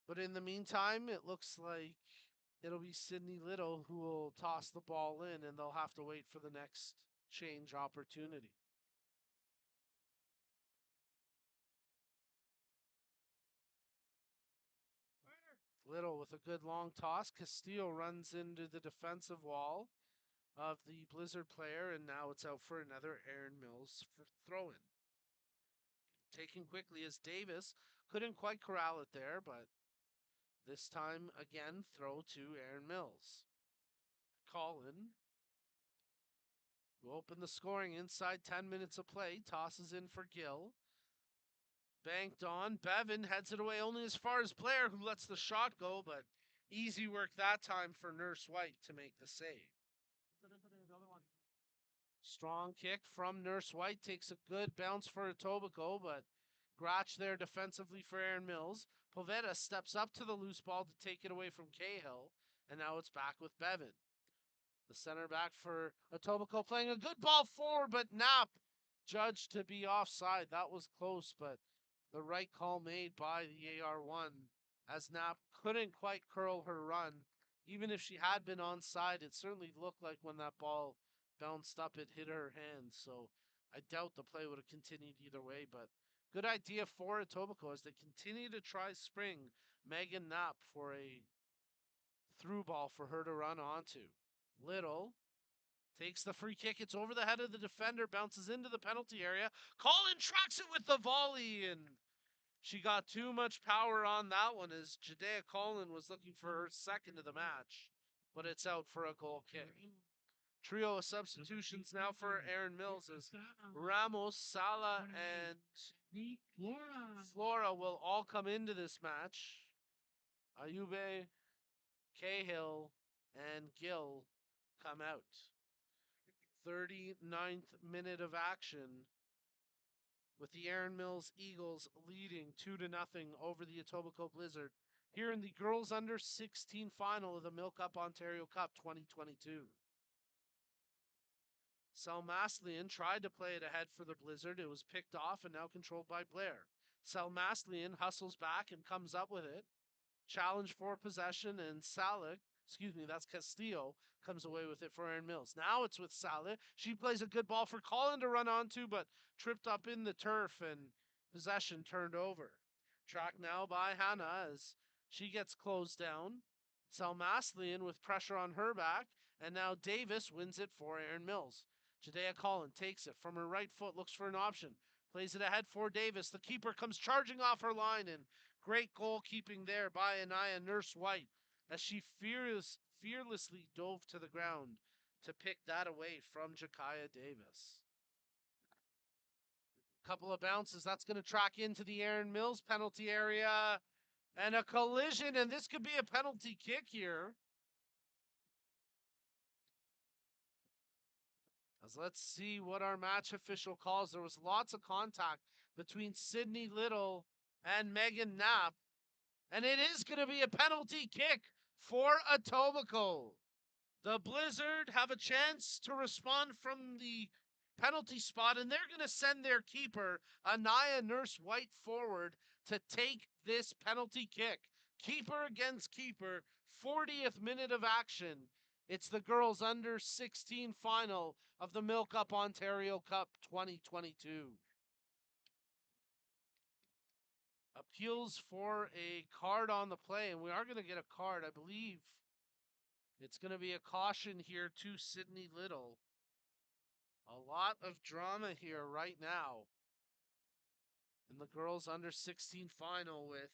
But in the meantime, it looks like it'll be Sydney Little who will toss the ball in, and they'll have to wait for the next change opportunity. Little with a good long toss. Castillo runs into the defensive wall of the Blizzard player, and now it's out for another Aaron Mills throw-in. Taken quickly as Davis couldn't quite corral it there, but this time again throw to Aaron Mills. Colin will open the scoring inside 10 minutes of play. Tosses in for Gill. Banked on. Bevan heads it away only as far as Blair, who lets the shot go, but easy work that time for Nurse White to make the save. Strong kick from Nurse White. Takes a good bounce for Etobicoke, but Grotch there defensively for Aaron Mills. Poveda steps up to the loose ball to take it away from Cahill, and now it's back with Bevan. The center back for Etobicoke playing a good ball forward, but Knapp judged to be offside. That was close, but the right call made by the AR1 as Knapp couldn't quite curl her run. Even if she had been onside, it certainly looked like when that ball bounced up, it hit her hand. So I doubt the play would have continued either way, but good idea for Etobicoke as they continue to try spring Megan Knapp for a through ball for her to run onto. Little takes the free kick. It's over the head of the defender, bounces into the penalty area. Colin tracks it with the volley, and she got too much power on that one as Jadea Colin was looking for her second of the match, but it's out for a goal kick. Trio of substitutions now for Aaron Mills as Ramos, Sala, and Flora will all come into this match. Ayube, Cahill, and Gill come out. 39th minute of action with the Aaron Mills Eagles leading 2-0 over the Etobicoke Blizzard here in the girls under 16 final of the MilkUP Ontario Cup 2022. Salmaslian tried to play it ahead for the Blizzard. It was picked off and now controlled by Blair. Salmaslian hustles back and comes up with it. Challenge for possession, and that's Castillo, comes away with it for Aaron Mills. Now it's with Saleh. She plays a good ball for Colin to run onto, but tripped up in the turf and possession turned over. Track now by Hannah as she gets closed down. Salmaslian with pressure on her back, and now Davis wins it for Aaron Mills. Jadea Colin takes it from her right foot, looks for an option, plays it ahead for Davis. The keeper comes charging off her line, and great goalkeeping there by Anaya Nurse White as she fearlessly dove to the ground to pick that away from Jakaya Davis. Couple of bounces. That's going to track into the Aaron Mills penalty area. And a collision, and this could be a penalty kick here. As let's see what our match official calls. There was lots of contact between Sydney Little and Megan Knapp. And it is going to be a penalty kick for Etobicoke. The Blizzard have a chance to respond from the penalty spot, and they're going to send their keeper, Anaya Nurse White, forward to take this penalty kick. Keeper against keeper, 40th minute of action. It's the girls under 16 final of the MilkUP Ontario Cup 2022. Appeals for a card on the play, and we are going to get a card, I believe. It's going to be a caution here to Sydney Little. A lot of drama here right now in the girls under 16 final with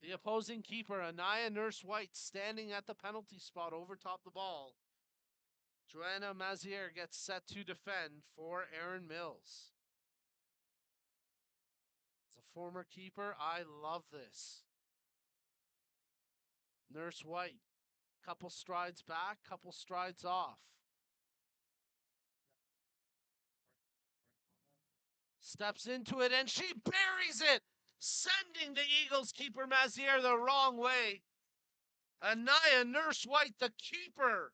the opposing keeper, Anaya Nurse White, standing at the penalty spot over top the ball. Joanna Maziere gets set to defend for Aaron Mills. As a former keeper, I love this. Nurse White, couple strides back, couple strides off. Steps into it and she buries it, sending the Eagles keeper Maziere the wrong way. Anaya Nurse White, the keeper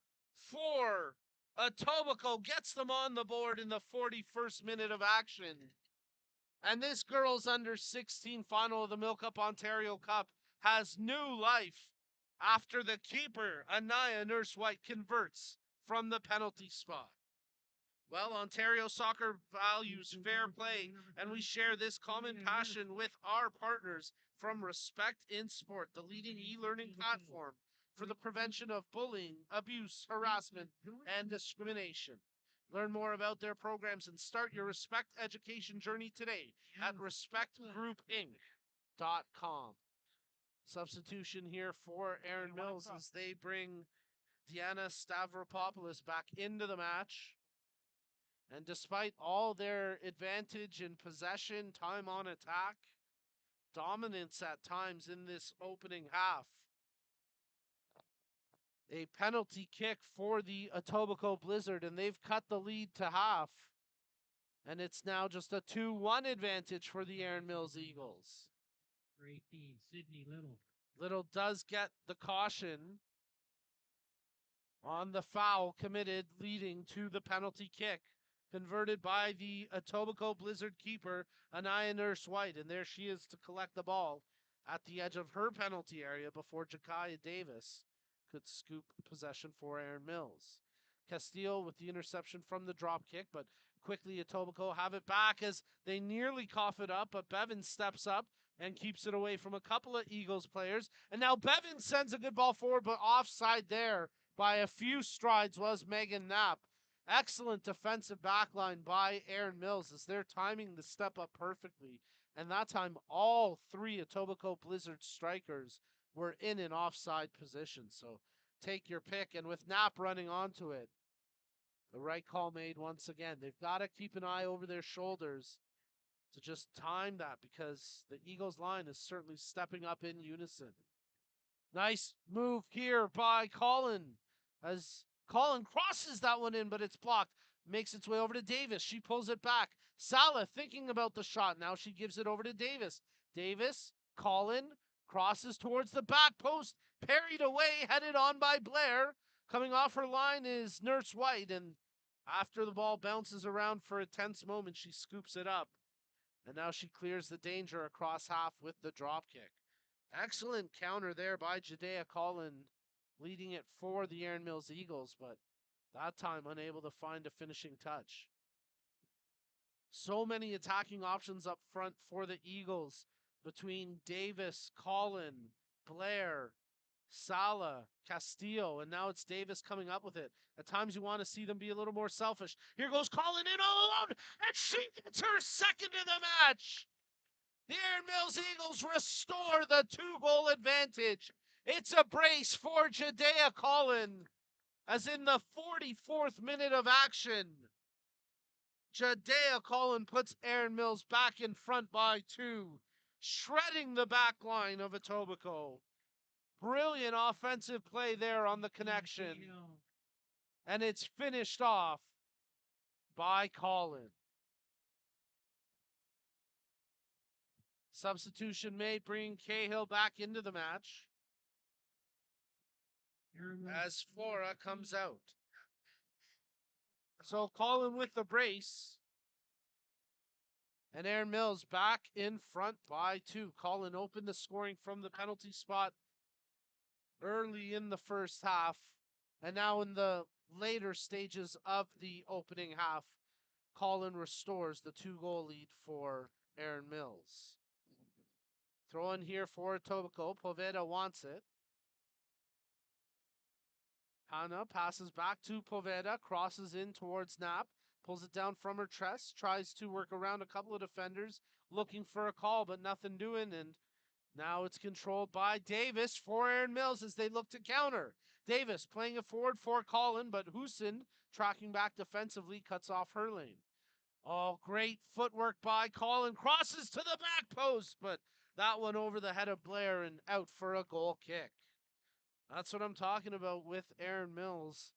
for Etobicoke, gets them on the board in the 41st minute of action. And this girls under 16 final of the MilkUP Ontario Cup has new life after the keeper, Anaya Nurse White, converts from the penalty spot. Well, Ontario soccer values fair play, and we share this common passion with our partners from Respect in Sport, the leading e-learning platform for the prevention of bullying, abuse, harassment, and discrimination. Learn more about their programs and start your Respect education journey today at respectgroupinc.com. Substitution here for Aaron Mills as they bring Deanna Stavropoulos back into the match. And despite all their advantage in possession, time on attack, dominance at times in this opening half, a penalty kick for the Etobicoke Blizzard, and they've cut the lead to half. And it's now just a 2-1 advantage for the Aaron Mills Eagles. For 18, Sydney Little. Little does get the caution on the foul committed, leading to the penalty kick, converted by the Etobicoke Blizzard keeper, Anaya Nurse White. And there she is to collect the ball at the edge of her penalty area before Jakaya Davis could scoop possession for Aaron Mills. Castillo with the interception from the drop kick, but quickly Etobicoke have it back as they nearly cough it up, but Bevan steps up and keeps it away from a couple of Eagles players. And now Bevan sends a good ball forward, but offside there by a few strides was Megan Knapp. Excellent defensive backline by Aaron Mills as they're timing the step up perfectly. And that time, all three Etobicoke Blizzard strikers were in an offside position. So take your pick. And with Knapp running onto it, the right call made once again. They've got to keep an eye over their shoulders to just time that because the Eagles line is certainly stepping up in unison. Nice move here by Colin as Colin crosses that one in, but it's blocked. Makes its way over to Davis. She pulls it back. Salah thinking about the shot. Now she gives it over to Davis. Davis, Colin, crosses towards the back post. Parried away, headed on by Blair. Coming off her line is Nurse White, and after the ball bounces around for a tense moment, she scoops it up. And now she clears the danger across half with the drop kick. Excellent counter there by Jadea Collin, leading it for the Aaron Mills Eagles, but that time unable to find a finishing touch. So many attacking options up front for the Eagles between Davis, Collin, Blair, Sala, Castillo, and now it's Davis coming up with it. At times you want to see them be a little more selfish. Here goes Collin in all alone, and she gets her second of the match. The Aaron Mills Eagles restore the 2-goal advantage. It's a brace for Jadea Collin, as in the 44th minute of action, Jadea Collin puts Aaron Mills back in front by 2, shredding the back line of Etobicoke. Brilliant offensive play there on the connection. And it's finished off by Collin. Substitution made, bringing Cahill back into the match as Flora comes out. So Collin with the brace. And Aaron Mills back in front by 2. Collin opened the scoring from the penalty spot early in the first half. And now in the later stages of the opening half, Collin restores the 2-goal lead for Aaron Mills. Throw in here for Etobicoke. Poveda wants it. Hannah passes back to Poveda, crosses in towards Knapp, pulls it down from her chest, tries to work around a couple of defenders, looking for a call, but nothing doing, and now it's controlled by Davis for Aaron Mills as they look to counter. Davis playing it forward for Collin, but Houston, tracking back defensively, cuts off her lane. Oh, great footwork by Collin, crosses to the back post, but that one over the head of Blair and out for a goal kick. That's what I'm talking about with Aaron Mills.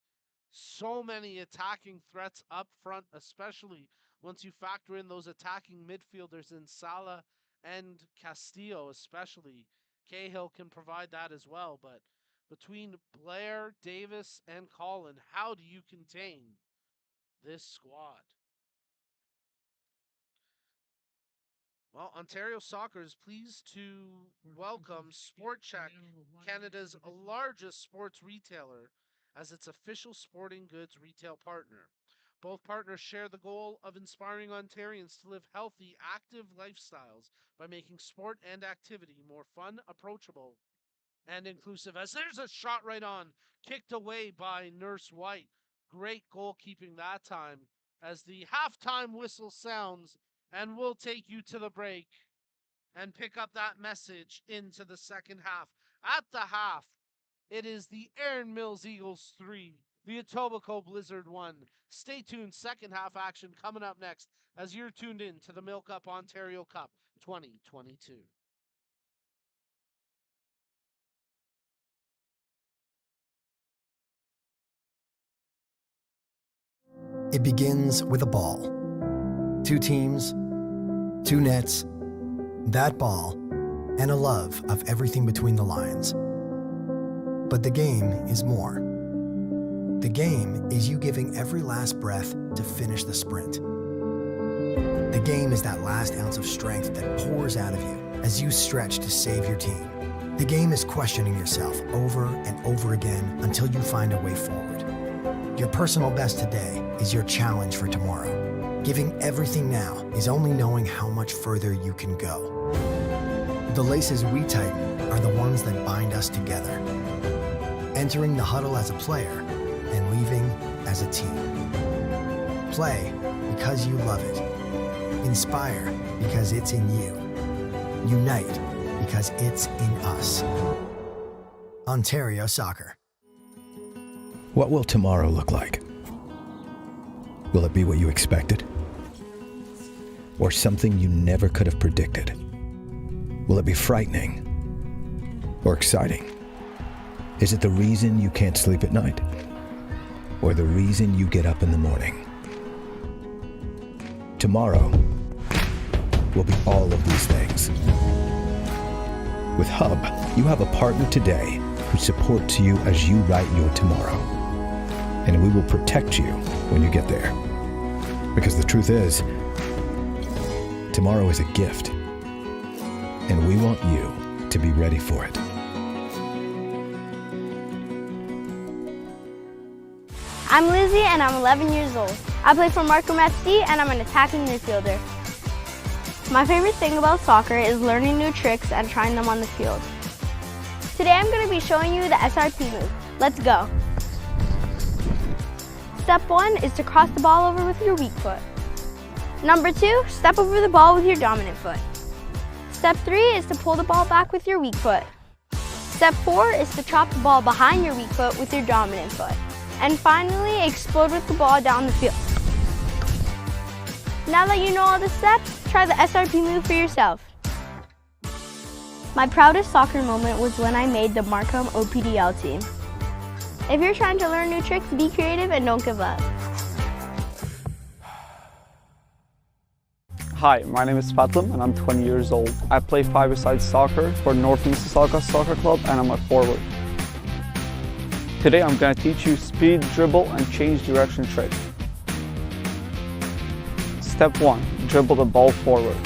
So many attacking threats up front, especially once you factor in those attacking midfielders in Sala and Castillo, especially. Cahill can provide that as well, but between Blair, Davis, and Collin, how do you contain this squad? Well, Ontario Soccer is pleased to welcome Sport Check, Canada's largest sports retailer, as its official sporting goods retail partner. Both partners share the goal of inspiring Ontarians to live healthy, active lifestyles by making sport and activity more fun, approachable, and inclusive. As there's a shot right on, kicked away by Nurse White. Great goalkeeping that time as the halftime whistle sounds, and we'll take you to the break and pick up that message into the second half. At the half, it is the Erin Mills Eagles 3, the Etobicoke Blizzard 1. Stay tuned, second half action coming up next as you're tuned in to the MilkUP Ontario Cup 2022. It begins with a ball. Two teams, two nets, that ball, and a love of everything between the lines. But the game is more. The game is you giving every last breath to finish the sprint. The game is that last ounce of strength that pours out of you as you stretch to save your team. The game is questioning yourself over and over again until you find a way forward. Your personal best today is your challenge for tomorrow. Giving everything now is only knowing how much further you can go. The laces we tighten are the ones that bind us together. Entering the huddle as a player and leaving as a team. Play because you love it. Inspire because it's in you. Unite because it's in us. Ontario Soccer. What will tomorrow look like? Will it be what you expected? Or something you never could have predicted? Will it be frightening or exciting? Is it the reason you can't sleep at night? Or the reason you get up in the morning? Tomorrow will be all of these things. With Hub, you have a partner today who supports you as you write your tomorrow. And we will protect you when you get there. Because the truth is, tomorrow is a gift. And we want you to be ready for it. I'm Lizzie and I'm 11 years old. I play for Markham FC and I'm an attacking midfielder. My favorite thing about soccer is learning new tricks and trying them on the field. Today I'm going to be showing you the SRP move. Let's go. Step 1 is to cross the ball over with your weak foot. Number 2, step over the ball with your dominant foot. Step 3 is to pull the ball back with your weak foot. Step 4 is to chop the ball behind your weak foot with your dominant foot. And finally, explode with the ball down the field. Now that you know all the steps, try the SRP move for yourself. My proudest soccer moment was when I made the Markham OPDL team. If you're trying to learn new tricks, be creative and don't give up. Hi, my name is Fatlam and I'm 20 years old. I play five-a-side soccer for North Mississauga Soccer Club and I'm a forward. Today I'm going to teach you speed, dribble, and change direction trick. Step 1, dribble the ball forward.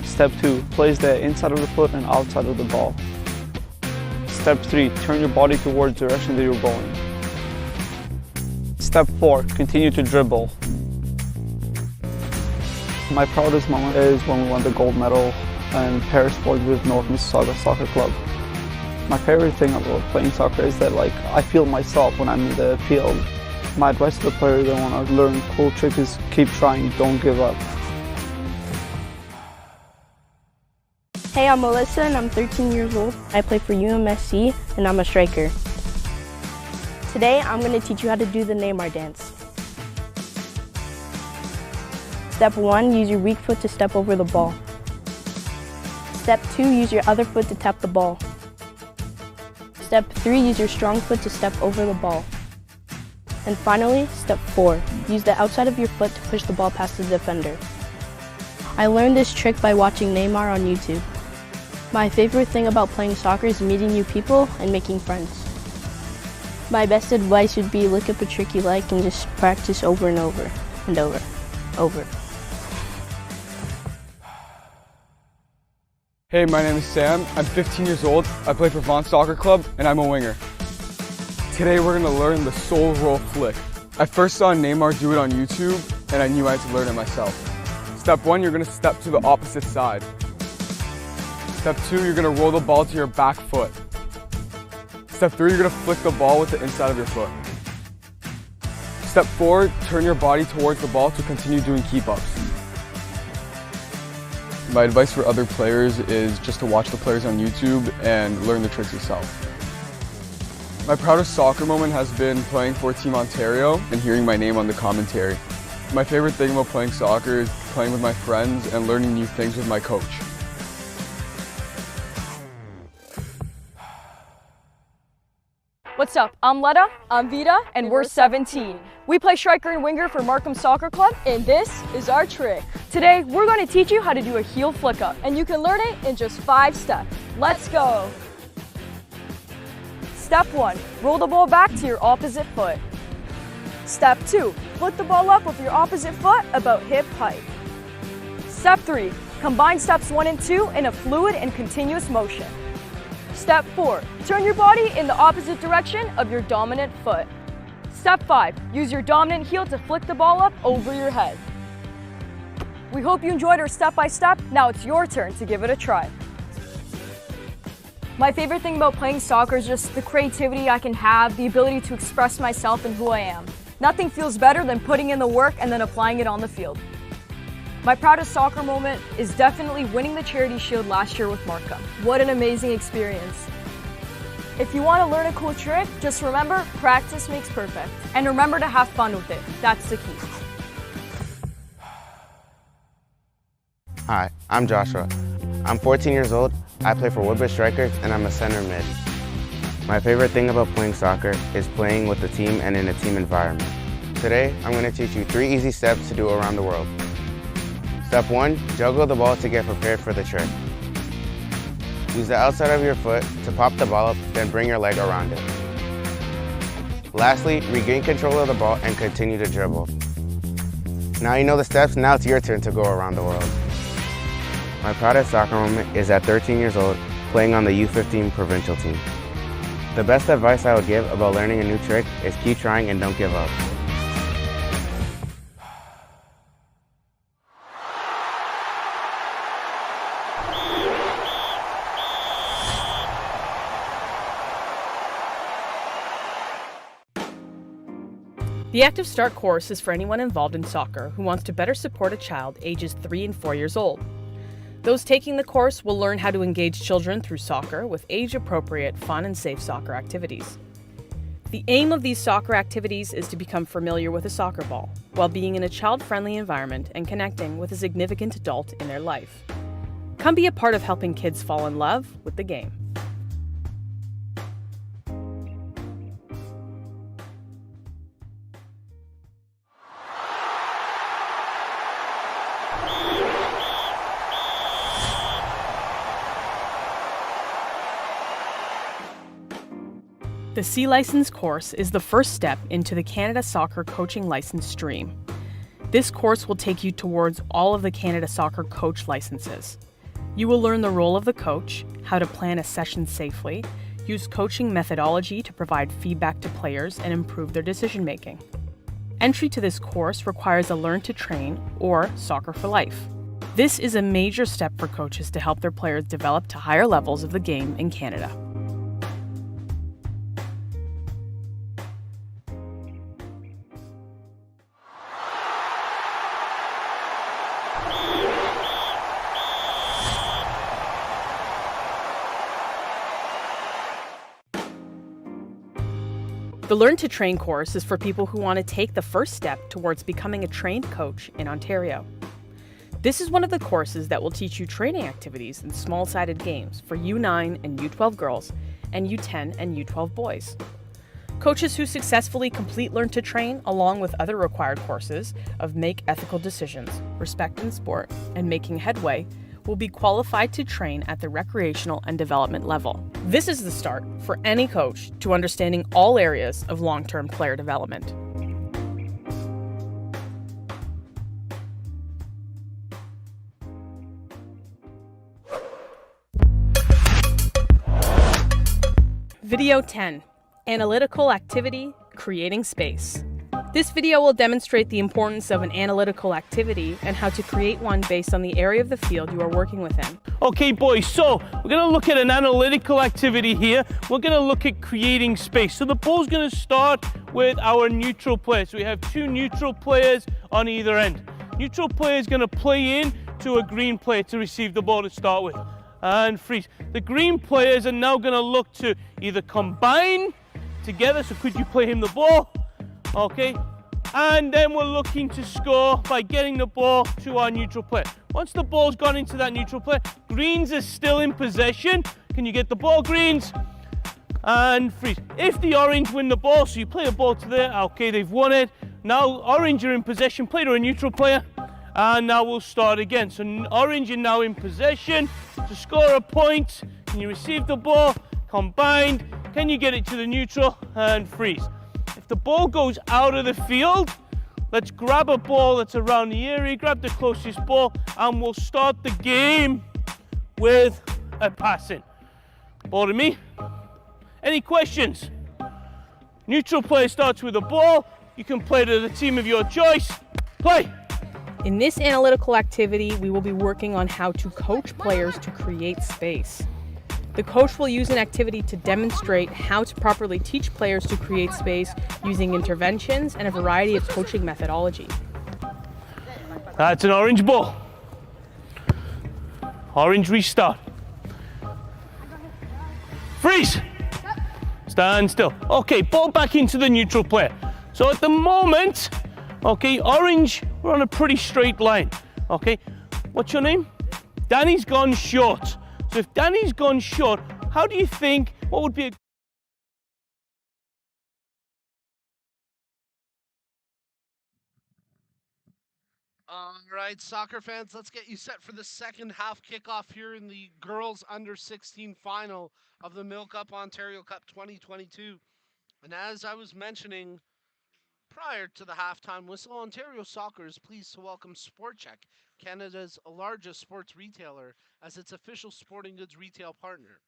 Step 2, place the inside of the foot and outside of the ball. Step 3, turn your body towards the direction that you're going. Step 4, continue to dribble. My proudest moment is when we won the gold medal in Paris Sport with North Mississauga Soccer Club. My favorite thing about playing soccer is that I feel myself when I'm in the field. My advice to the players that want to learn cool tricks is keep trying, don't give up. Hey, I'm Melissa and I'm 13 years old. I play for UMSC and I'm a striker. Today I'm going to teach you how to do the Neymar Dance. Step 1, use your weak foot to step over the ball. Step 2, use your other foot to tap the ball. Step 3, use your strong foot to step over the ball. And finally, step 4, use the outside of your foot to push the ball past the defender. I learned this trick by watching Neymar on YouTube. My favorite thing about playing soccer is meeting new people and making friends. My best advice would be look up a trick you like and just practice over and over and over. Hey, my name is Sam. I'm 15 years old. I play for Vaughan Soccer Club and I'm a winger. Today we're going to learn the soul roll flick. I first saw Neymar do it on YouTube, and I knew I had to learn it myself. Step 1, you're going to step to the opposite side. Step 2, you're going to roll the ball to your back foot. Step 3, you're going to flick the ball with the inside of your foot. Step 4, turn your body towards the ball to continue doing keep-ups. My advice for other players is just to watch the players on YouTube and learn the tricks yourself. My proudest soccer moment has been playing for Team Ontario and hearing my name on the commentary. My favorite thing about playing soccer is playing with my friends and learning new things with my coach. What's up? I'm Letta, I'm Vita, and we're 17. We play striker and winger for MilkUP Soccer Club, and this is our trick. Today, we're going to teach you how to do a heel flick up, and you can learn it in just 5 steps. Let's go. Step 1, roll the ball back to your opposite foot. Step 2, flip the ball up with your opposite foot about hip height. Step 3, combine steps 1 and 2 in a fluid and continuous motion. Step 4, turn your body in the opposite direction of your dominant foot. Step 5, use your dominant heel to flick the ball up over your head. We hope you enjoyed our step-by-step. Now it's your turn to give it a try. My favorite thing about playing soccer is just the creativity I can have, the ability to express myself and who I am. Nothing feels better than putting in the work and then applying it on the field. My proudest soccer moment is definitely winning the Charity Shield last year with MilkUP. What an amazing experience. If you want to learn a cool trick, just remember, practice makes perfect. And remember to have fun with it. That's the key. Hi, I'm Joshua. I'm 14 years old, I play for Woodbridge Strikers, and I'm a center mid. My favorite thing about playing soccer is playing with the team and in a team environment. Today, I'm going to teach you 3 easy steps to do around the world. Step 1, juggle the ball to get prepared for the trick. Use the outside of your foot to pop the ball up, then bring your leg around it. Lastly, regain control of the ball and continue to dribble. Now you know the steps, now it's your turn to go around the world. My proudest soccer moment is at 13 years old, playing on the U16 provincial team. The best advice I would give about learning a new trick is keep trying and don't give up. The Active Start course is for anyone involved in soccer who wants to better support a child ages 3 and 4 years old. Those taking the course will learn how to engage children through soccer with age-appropriate, fun and safe soccer activities. The aim of these soccer activities is to become familiar with a soccer ball while being in a child-friendly environment and connecting with a significant adult in their life. Come be a part of helping kids fall in love with the game. The C License course is the first step into the Canada Soccer Coaching License stream. This course will take you towards all of the Canada Soccer Coach licenses. You will learn the role of the coach, how to plan a session safely, use coaching methodology to provide feedback to players and improve their decision making. Entry to this course requires a Learn to Train or Soccer for Life. This is a major step for coaches to help their players develop to higher levels of the game in Canada. The Learn to Train course is for people who want to take the first step towards becoming a trained coach in Ontario. This is one of the courses that will teach you training activities in small-sided games for U9 and U12 girls and U10 and U12 boys. Coaches who successfully complete Learn to Train, along with other required courses of Make Ethical Decisions, Respect in Sport, and Making Headway, will be qualified to train at the recreational and development level. This is the start for any coach to understanding all areas of long-term player development. Video 10, Analytical Activity, Creating Space. This video will demonstrate the importance of an analytical activity and how to create one based on the area of the field you are working within. Okay, boys, so we're going to look at an analytical activity here. We're going to look at creating space. So the ball's going to start with our neutral player. So we have two neutral players on either end. Neutral player is going to play in to a green player to receive the ball to start with and freeze. The green players are now going to look to either combine together. So could you play him the ball? Okay, and then we're looking to score by getting the ball to our neutral player. Once the ball's gone into that neutral player, greens is still in possession. Can you get the ball, greens? And freeze. If the orange win the ball, so you play a ball to there, okay, they've won it. Now orange are in possession, play to a neutral player, and now we'll start again. So orange are now in possession to score a point. Can you receive the ball? Combined. Can you get it to the neutral? And freeze. If the ball goes out of the field, let's grab a ball that's around the area, grab the closest ball, and we'll start the game with a passing. Ball to me. Any questions? Neutral player starts with a ball. You can play to the team of your choice. Play. In this analytical activity, we will be working on how to coach players to create space. The coach will use an activity to demonstrate how to properly teach players to create space using interventions and a variety of coaching methodology. That's an orange ball. Orange restart. Freeze. Stand still. Okay, ball back into the neutral player. So at the moment, okay, orange, we're on a pretty straight line. Okay, what's your name? Danny's gone short. So if Danny's gone short, how do you think, what would be a... All right, soccer fans, let's get you set for the second half kickoff here in the girls under 16 final of the MilkUP Ontario Cup 2022. And as I was mentioning prior to the halftime whistle, Ontario Soccer is pleased to welcome SportCheck, Canada's largest sports retailer, as its official sporting goods retail partner.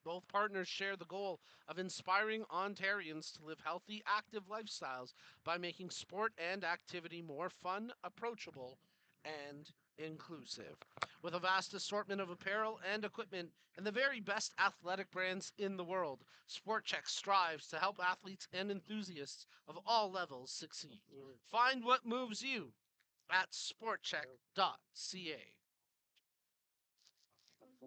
Both partners share the goal of inspiring Ontarians to live healthy, active lifestyles by making sport and activity more fun, approachable, and inclusive. With a vast assortment of apparel and equipment and the very best athletic brands in the world, SportCheck strives to help athletes and enthusiasts of all levels succeed. Find what moves you at sportcheck.ca.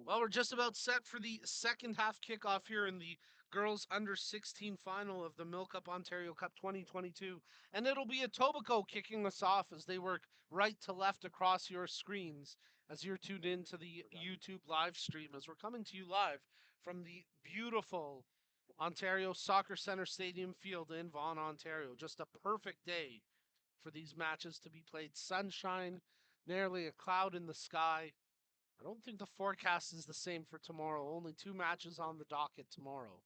Well, we're just about set for the second half kickoff here in the girls under 16 final of the MilkUP Ontario Cup 2022. And it'll be Etobicoke kicking us off as they work right to left across your screens as you're tuned in to the YouTube live stream as we're coming to you live from the beautiful Ontario Soccer Centre Stadium field in Vaughan, Ontario. Just a perfect day for these matches to be played. Sunshine, nearly a cloud in the sky. I don't think the forecast is the same for tomorrow. Only 2 matches on the docket tomorrow.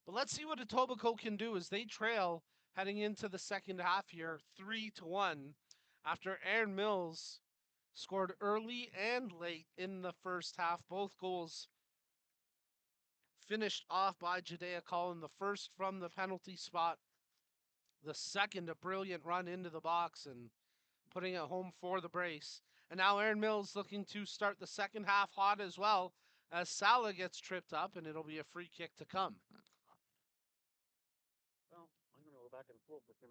But let's see what Etobicoke can do as they trail heading into the second half here, 3-1, after Aaron Mills scored early and late in the first half. Both goals finished off by Jakaya Davis, the first from the penalty spot, the second a brilliant run into the box and putting it home for the brace. And now Aaron Mills looking to start the second half hot as well as Salah gets tripped up and it'll be a free kick to come. Well, I'm going to go back and forth with him.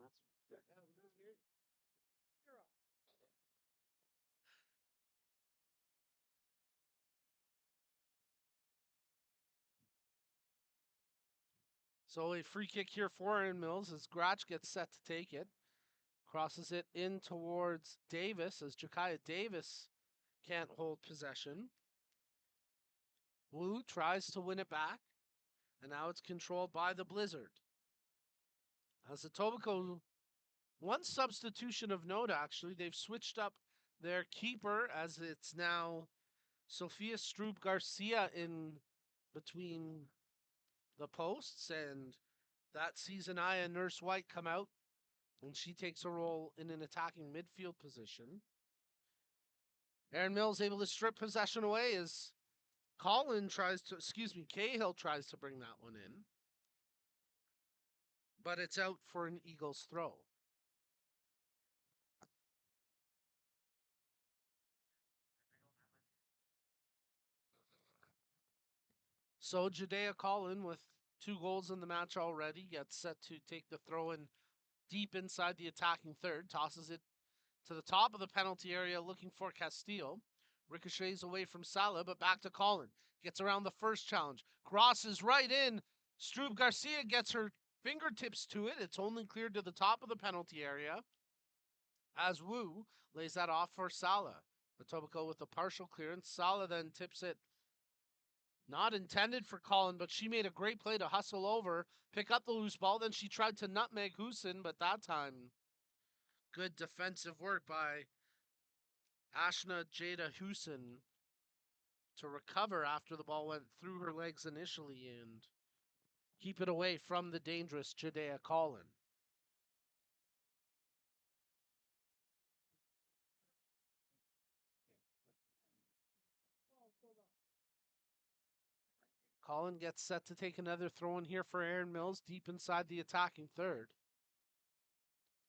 So a free kick here for Aaron Mills as Gratch gets set to take it. Crosses it in towards Davis as Jakaya Davis can't hold possession. Wu tries to win it back, and now it's controlled by the Blizzard. As Etobicoke, one substitution of note actually, they've switched up their keeper as it's now Sophia Stroop Garcia in between the posts, and that sees Anaya Nurse White come out, and she takes a role in an attacking midfield position. Aaron Mills able to strip possession away as Cahill tries to bring that one in. But it's out for an Eagles throw. So Judea Collin, with 2 goals in the match already, gets set to take the throw in deep inside the attacking third, tosses it to the top of the penalty area looking for Castillo. Ricochets away from Salah, but back to Collin. Gets around the first challenge. Crosses right in. Strub Garcia gets her fingertips to it. It's only cleared to the top of the penalty area as Wu lays that off for Salah. Etobicoke with a partial clearance. Salah then tips it. Not intended for Collin, but she made a great play to hustle over, pick up the loose ball. Then she tried to nutmeg Husin, but that time, good defensive work by Ashna Jada Husin to recover after the ball went through her legs initially and keep it away from the dangerous Judea Collin. Collin gets set to take another throw in here for Erin Mills deep inside the attacking third.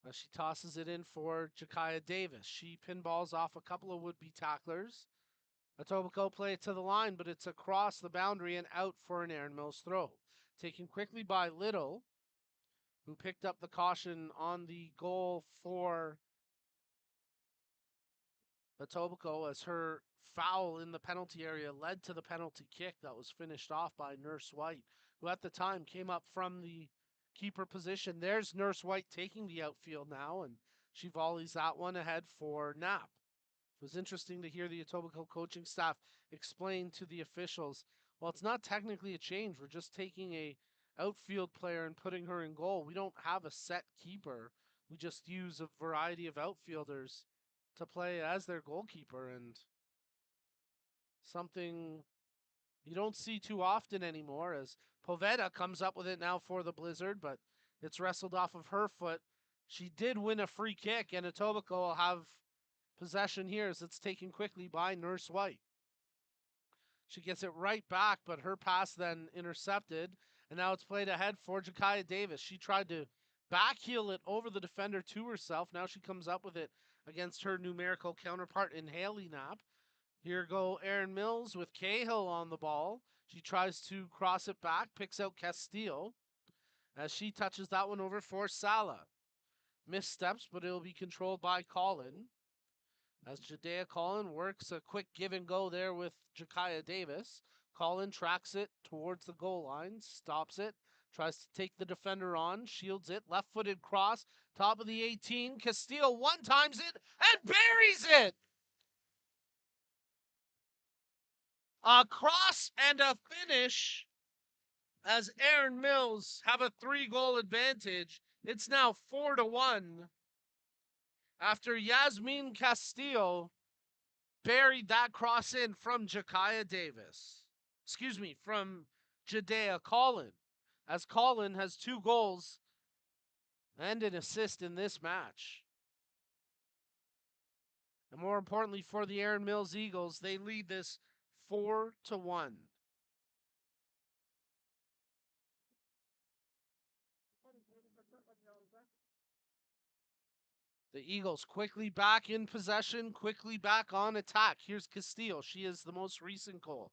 As she tosses it in for Jakaya Davis. She pinballs off a couple of would-be tacklers. Etobicoke play it to the line, but it's across the boundary and out for an Erin Mills throw. Taken quickly by Little, who picked up the caution on the goal for Etobicoke as her foul in the penalty area led to the penalty kick that was finished off by Nurse White, who at the time came up from the keeper position. There's Nurse White taking the outfield now, and she volleys that one ahead for Knapp. It was interesting to hear the Etobicoke coaching staff explain to the officials, well, it's not technically a change. We're just taking a outfield player and putting her in goal. We don't have a set keeper. We just use a variety of outfielders to play as their goalkeeper, and something you don't see too often anymore as Poveda comes up with it now for the Blizzard, but it's wrestled off of her foot. She did win a free kick, and Etobicoke will have possession here as it's taken quickly by Nurse White. She gets it right back, but her pass then intercepted, and now it's played ahead for Jakaya Davis. She tried to backheel it over the defender to herself. Now she comes up with it against her numerical counterpart in Haley Knapp. Here go Erin Mills with Cahill on the ball. She tries to cross it back, picks out Castillo as she touches that one over for Salah. Missteps, but it'll be controlled by Collin. As Judea Collin works a quick give and go there with Jakaya Davis. Collin tracks it towards the goal line, stops it, tries to take the defender on, shields it, left-footed cross, top of the 18. Castillo one-times it and buries it! A cross and a finish as Erin Mills have a 3-goal advantage. It's now 4-1 after Yasmin Castillo buried that cross in from Jakaya Davis. Excuse me, from Judea Collin, as Collin has 2 goals and an assist in this match. And more importantly for the Erin Mills Eagles, they lead this 4-1. The Eagles quickly back in possession, quickly back on attack. Here's Castillo. She is the most recent goal.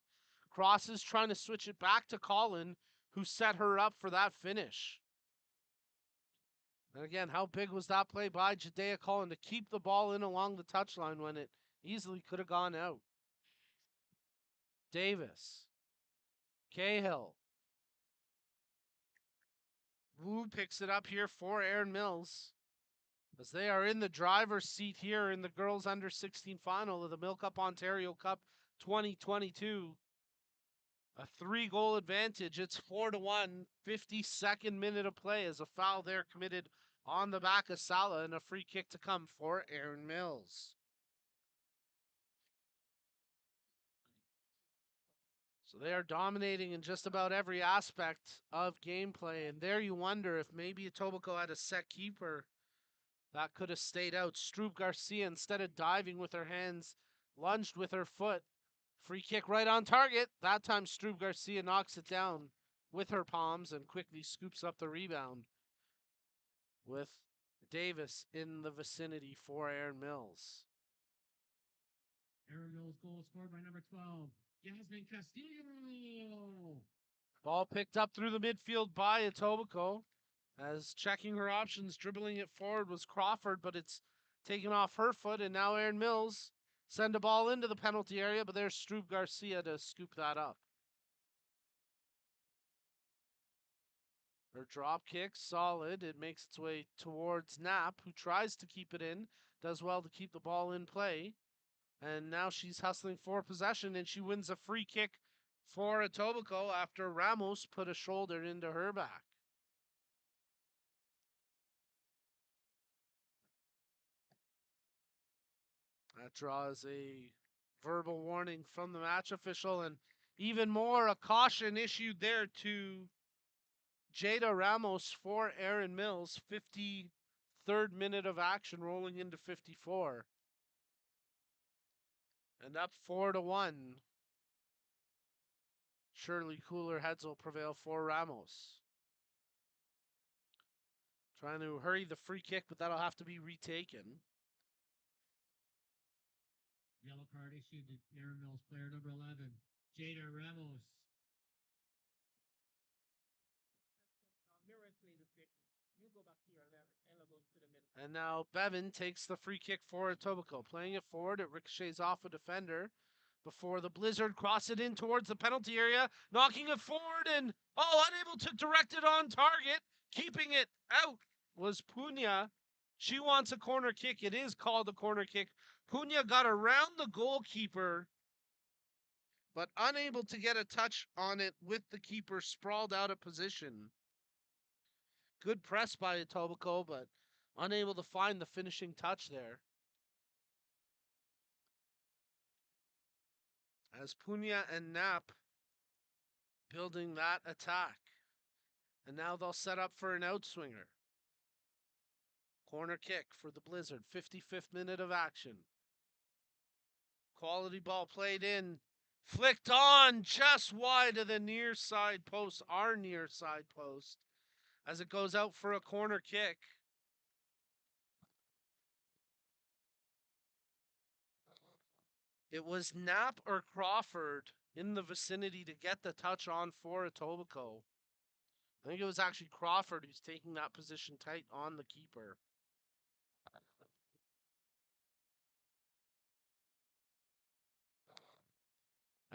Crosses trying to switch it back to Collin, who set her up for that finish. And again, how big was that play by Judea Collin to keep the ball in along the touchline when it easily could have gone out? Davis. Cahill. Wu picks it up here for Erin Mills, as they are in the driver's seat here in the girls under 16 final of the MilkUP Ontario Cup 2022. A 3-goal advantage. It's 4-1. 52nd minute of play as a foul there committed on the back of Salah and a free kick to come for Erin Mills. So they are dominating in just about every aspect of gameplay, and there you wonder if maybe Etobicoke had a set keeper that could have stayed out. Strub Garcia, instead of diving with her hands, lunged with her foot. Free kick right on target. That time Strub Garcia knocks it down with her palms and quickly scoops up the rebound, with Davis in the vicinity for Erin Mills. Erin Mills goal scored by number 12, Yasmin Castillo. Ball picked up through the midfield by Etobicoke. As checking her options, dribbling it forward was Crawford, but it's taken off her foot, and now Erin Mills send a ball into the penalty area, but there's Struve Garcia to scoop that up. Her drop kick, solid. It makes its way towards Knapp, who tries to keep it in, does well to keep the ball in play. And now she's hustling for possession, and she wins a free kick for Etobicoke after Ramos put a shoulder into her back. That draws a verbal warning from the match official, and even more, a caution issued there to Jada Ramos for Erin Mills. 53rd minute of action rolling into 54. And up 4-1. Surely cooler heads will prevail for Ramos. Trying to hurry the free kick, but that'll have to be retaken. Yellow card issued to Erin Mills, player number 11, Jada Ramos. You go back to your left, Ella goes to the middle. And now Bevan takes the free kick for Etobicoke. Playing it forward, it ricochets off a defender before the Blizzard cross it in towards the penalty area, knocking it forward and, unable to direct it on target. Keeping it out was Punya. She wants a corner kick. It is called a corner kick. Punya got around the goalkeeper, but unable to get a touch on it with the keeper sprawled out of position. Good press by Etobicoke, but unable to find the finishing touch there. As Punya and Knapp building that attack. And now they'll set up for an outswinger. Corner kick for the Blizzard. 55th minute of action. Quality ball played in. Flicked on just wide of the near side post. Our near side post. As it goes out for a corner kick. It was Knapp or Crawford in the vicinity to get the touch on for Etobicoke. I think it was actually Crawford who's taking that position tight on the keeper.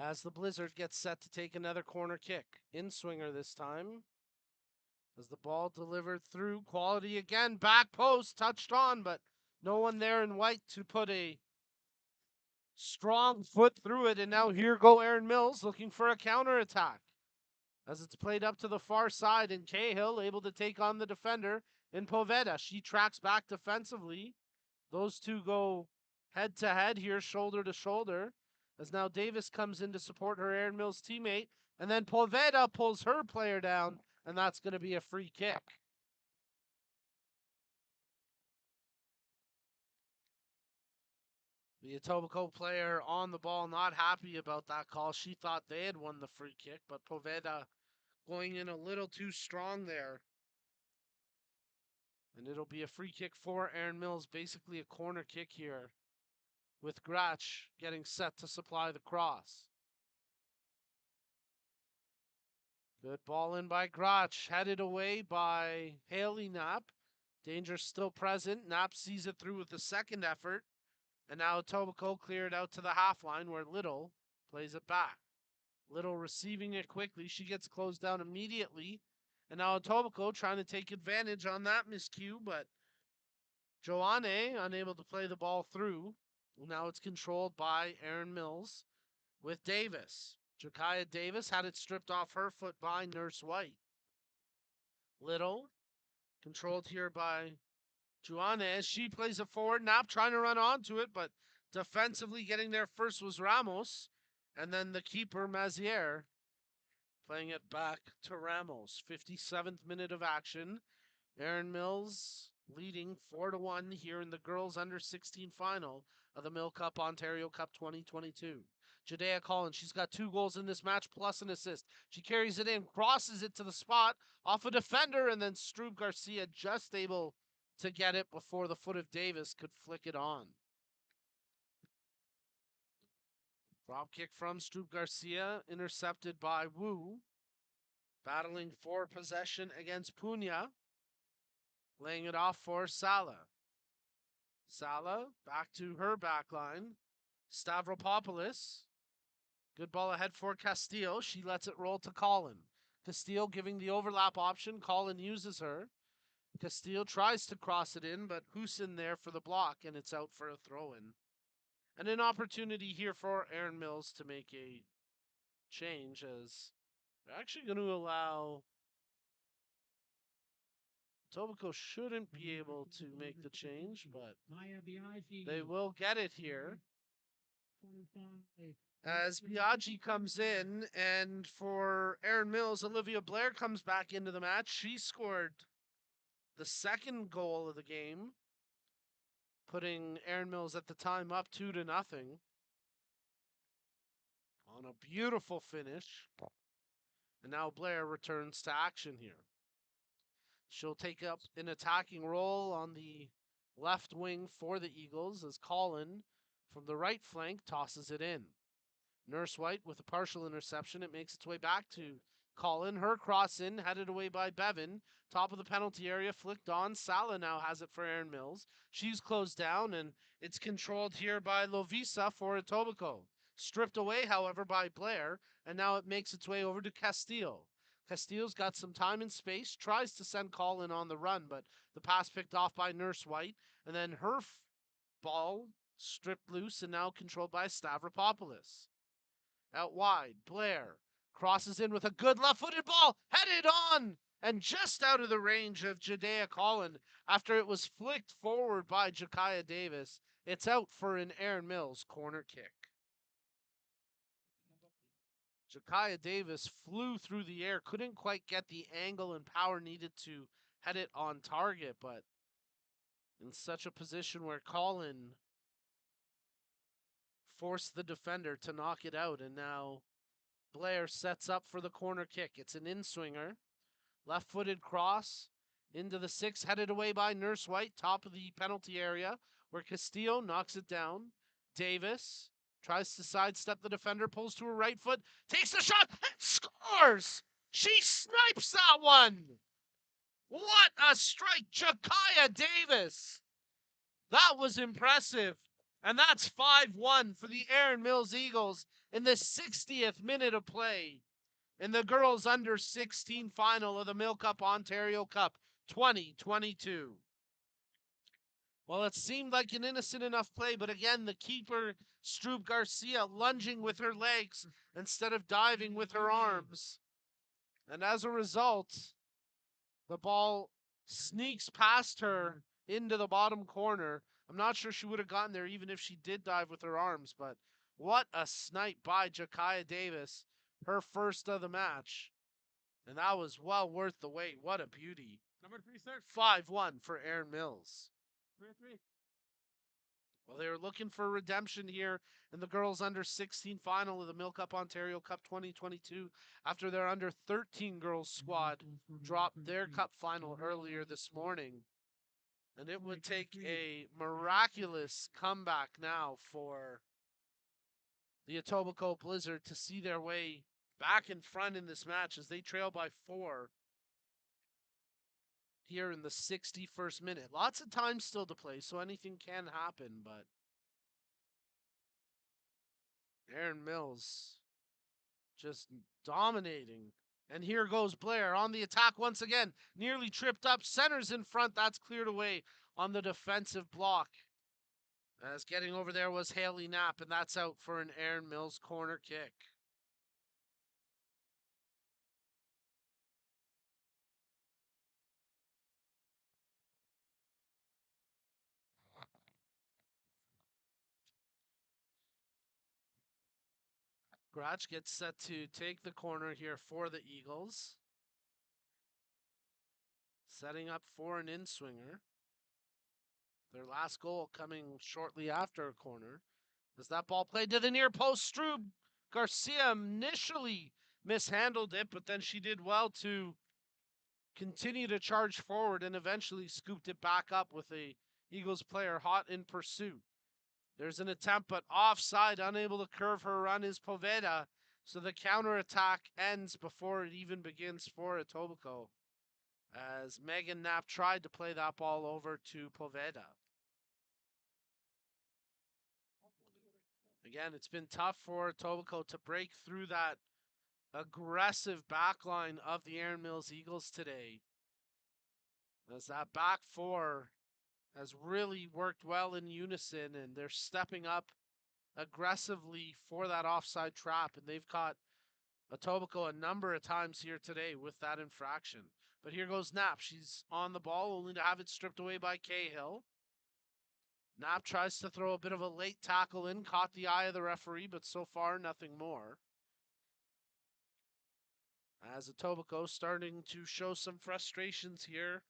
As the Blizzard gets set to take another corner kick. In-swinger this time. As the ball delivered through. Quality again. Back post. Touched on, but no one there in white to put a strong foot through it. And now here go Erin Mills looking for a counterattack. As it's played up to the far side, and Cahill able to take on the defender in Poveda. She tracks back defensively. Those two go head to head here, shoulder to shoulder. As now Davis comes in to support her Erin Mills teammate. And then Poveda pulls her player down, and that's going to be a free kick. The Etobicoke player on the ball not happy about that call. She thought they had won the free kick, but Poveda going in a little too strong there. And it'll be a free kick for Erin Mills, basically a corner kick here, with Gratch getting set to supply the cross. Good ball in by Gratch, headed away by Haley Knapp. Danger still present. Knapp sees it through with the second effort. And now Etobicoke cleared out to the half line where Little plays it back. Little receiving it quickly. She gets closed down immediately. And now Etobicoke trying to take advantage on that miscue, but Joanne unable to play the ball through. Now it's controlled by Erin Mills with Davis. Jakaya Davis had it stripped off her foot by Nurse White. Little controlled here by Joanne as she plays it forward. Knapp trying to run onto it, but defensively getting there first was Ramos. And then the keeper, Maziere, playing it back to Ramos. 57th minute of action. Erin Mills leading 4-1 here in the girls under 16 final of the MilkUP Ontario Cup 2022. Jadea Collins, she's got 2 goals in this match plus an assist. She carries it in, crosses it to the spot off a defender, and then Struve Garcia just able to get it before the foot of Davis could flick it on. Drop kick from Stroop Garcia, intercepted by Wu. Battling for possession against Puna. Laying it off for Sala. Sala back to her back line. Stavropoulos. Good ball ahead for Castillo. She lets it roll to Colin. Castillo giving the overlap option. Colin uses her. Castillo tries to cross it in, but Husin there for the block, and it's out for a throw-in. And an opportunity here for Aaron Mills to make a change, as they're actually going to allow... Etobicoke shouldn't be able to make the change, but they will get it here. As Biaggi comes in, and for Aaron Mills, Olivia Blair comes back into the match. She scored the second goal of the game, putting Aaron Mills at the time up 2-0 on a beautiful finish. And now Blair returns to action here. She'll take up an attacking role on the left wing for the Eagles as Colin from the right flank tosses it in. Nurse White with a partial interception. It makes its way back to Colin. Her cross in, headed away by Bevan. Top of the penalty area, flicked on. Sala now has it for Aaron Mills. She's closed down, and it's controlled here by Lovisa for Etobicoke. Stripped away, however, by Blair, and now it makes its way over to Castillo. Castillo's got some time and space, tries to send Colin on the run, but the pass picked off by Nurse White, and then her ball stripped loose and now controlled by Stavropoulos. Out wide, Blair crosses in with a good left-footed ball, headed on, and just out of the range of Jadea Colin after it was flicked forward by Jakaya Davis. It's out for an Aaron Mills corner kick. Jakaya Davis flew through the air, couldn't quite get the angle and power needed to head it on target, but in such a position where Colin forced the defender to knock it out, and now Blair sets up for the corner kick. It's an in-swinger. Left-footed cross into the 6, headed away by Nurse White, top of the penalty area, where Castillo knocks it down. Davis tries to sidestep the defender, pulls to her right foot, takes the shot, and scores! She snipes that one! What a strike, Jakaya Davis! That was impressive. And that's 5-1 for the Aaron Mills Eagles in the 60th minute of play in the girls under 16 final of the MilkUP Ontario Cup 2022. Well, it seemed like an innocent enough play, but again, the keeper, Stroop Garcia, lunging with her legs instead of diving with her arms. And as a result, the ball sneaks past her into the bottom corner. I'm not sure she would have gotten there even if she did dive with her arms, but what a snipe by Jakaya Davis, her first of the match. And that was well worth the wait. What a beauty. Number 3, sir. 5-1 for Aaron Mills. 3-3. Well, they were looking for redemption here in the girls under 16 final of the MilkUP Ontario Cup 2022 after their under 13 girls squad dropped their cup final earlier this morning. And it would take a miraculous comeback now for the Etobicoke Blizzard to see their way back in front in this match as they trail by 4 here in the 61st minute. Lots of time still to play, so anything can happen, but Aaron Mills just dominating. And here goes Blair on the attack once again. Nearly tripped up, centers in front. That's cleared away on the defensive block. As getting over there was Haley Knapp, and that's out for an Aaron Mills corner kick. Gratch gets set to take the corner here for the Eagles. Setting up for an in-swinger. Their last goal coming shortly after a corner. As that ball played to the near post, Stroop Garcia initially mishandled it, but then she did well to continue to charge forward and eventually scooped it back up with a Eagles player hot in pursuit. There's an attempt, but offside. Unable to curve her run is Poveda. So the counterattack ends before it even begins for Etobicoke, as Megan Knapp tried to play that ball over to Poveda. Again, it's been tough for Etobicoke to break through that aggressive backline of the Erin Mills Eagles today, as that back four has really worked well in unison, and they're stepping up aggressively for that offside trap, and they've caught Etobicoke a number of times here today with that infraction. But here goes Knapp. She's on the ball, only to have it stripped away by Cahill. Knapp tries to throw a bit of a late tackle in, caught the eye of the referee, but so far nothing more. As Etobicoke starting to show some frustrations here.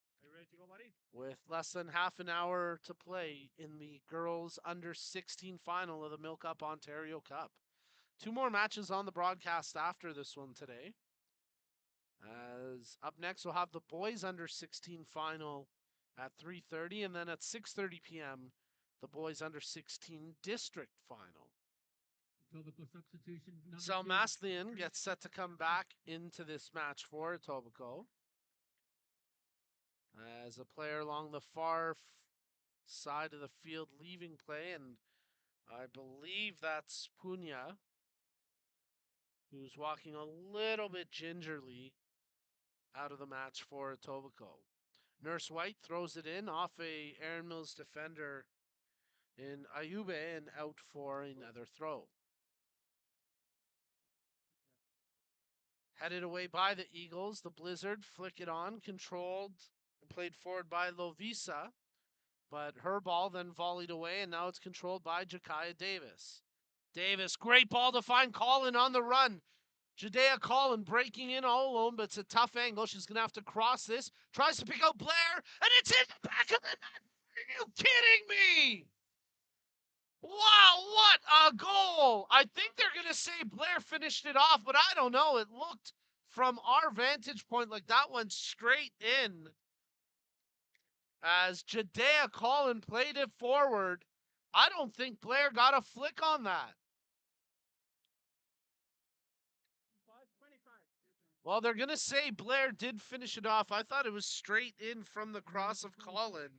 Are you ready to go, buddy? With less than half an hour to play in the girls under 16 final of the MilkUP Ontario Cup. 2 more matches on the broadcast after this one today. As up next, we'll have the boys under 16 final at 3:30, and then at 6:30 p.m., the boys under 16 district final. Etobicoke substitution number Selmaslian gets set to come back into this match for Etobicoke, as a player along the far side of the field leaving play, and I believe that's Punya, who's walking a little bit gingerly out of the match for Etobicoke. Nurse White throws it in off a Erin Mills defender in Ayube and out for another throw. Headed away by the Eagles, the Blizzard flick it on, controlled and played forward by Lovisa, but her ball then volleyed away, and now it's controlled by Jakaya Davis. Davis, great ball to find Collin on the run. Jadea Collin breaking in all alone, but it's a tough angle. She's going to have to cross this. Tries to pick out Blair, and it's in the back of the net. Are you kidding me? Wow, what a goal. I think they're going to say Blair finished it off, but I don't know. It looked from our vantage point like that went straight in, as Jadea Collin played it forward. I don't think Blair got a flick on that. Well, they're going to say Blair did finish it off. I thought it was straight in from the cross of Collin.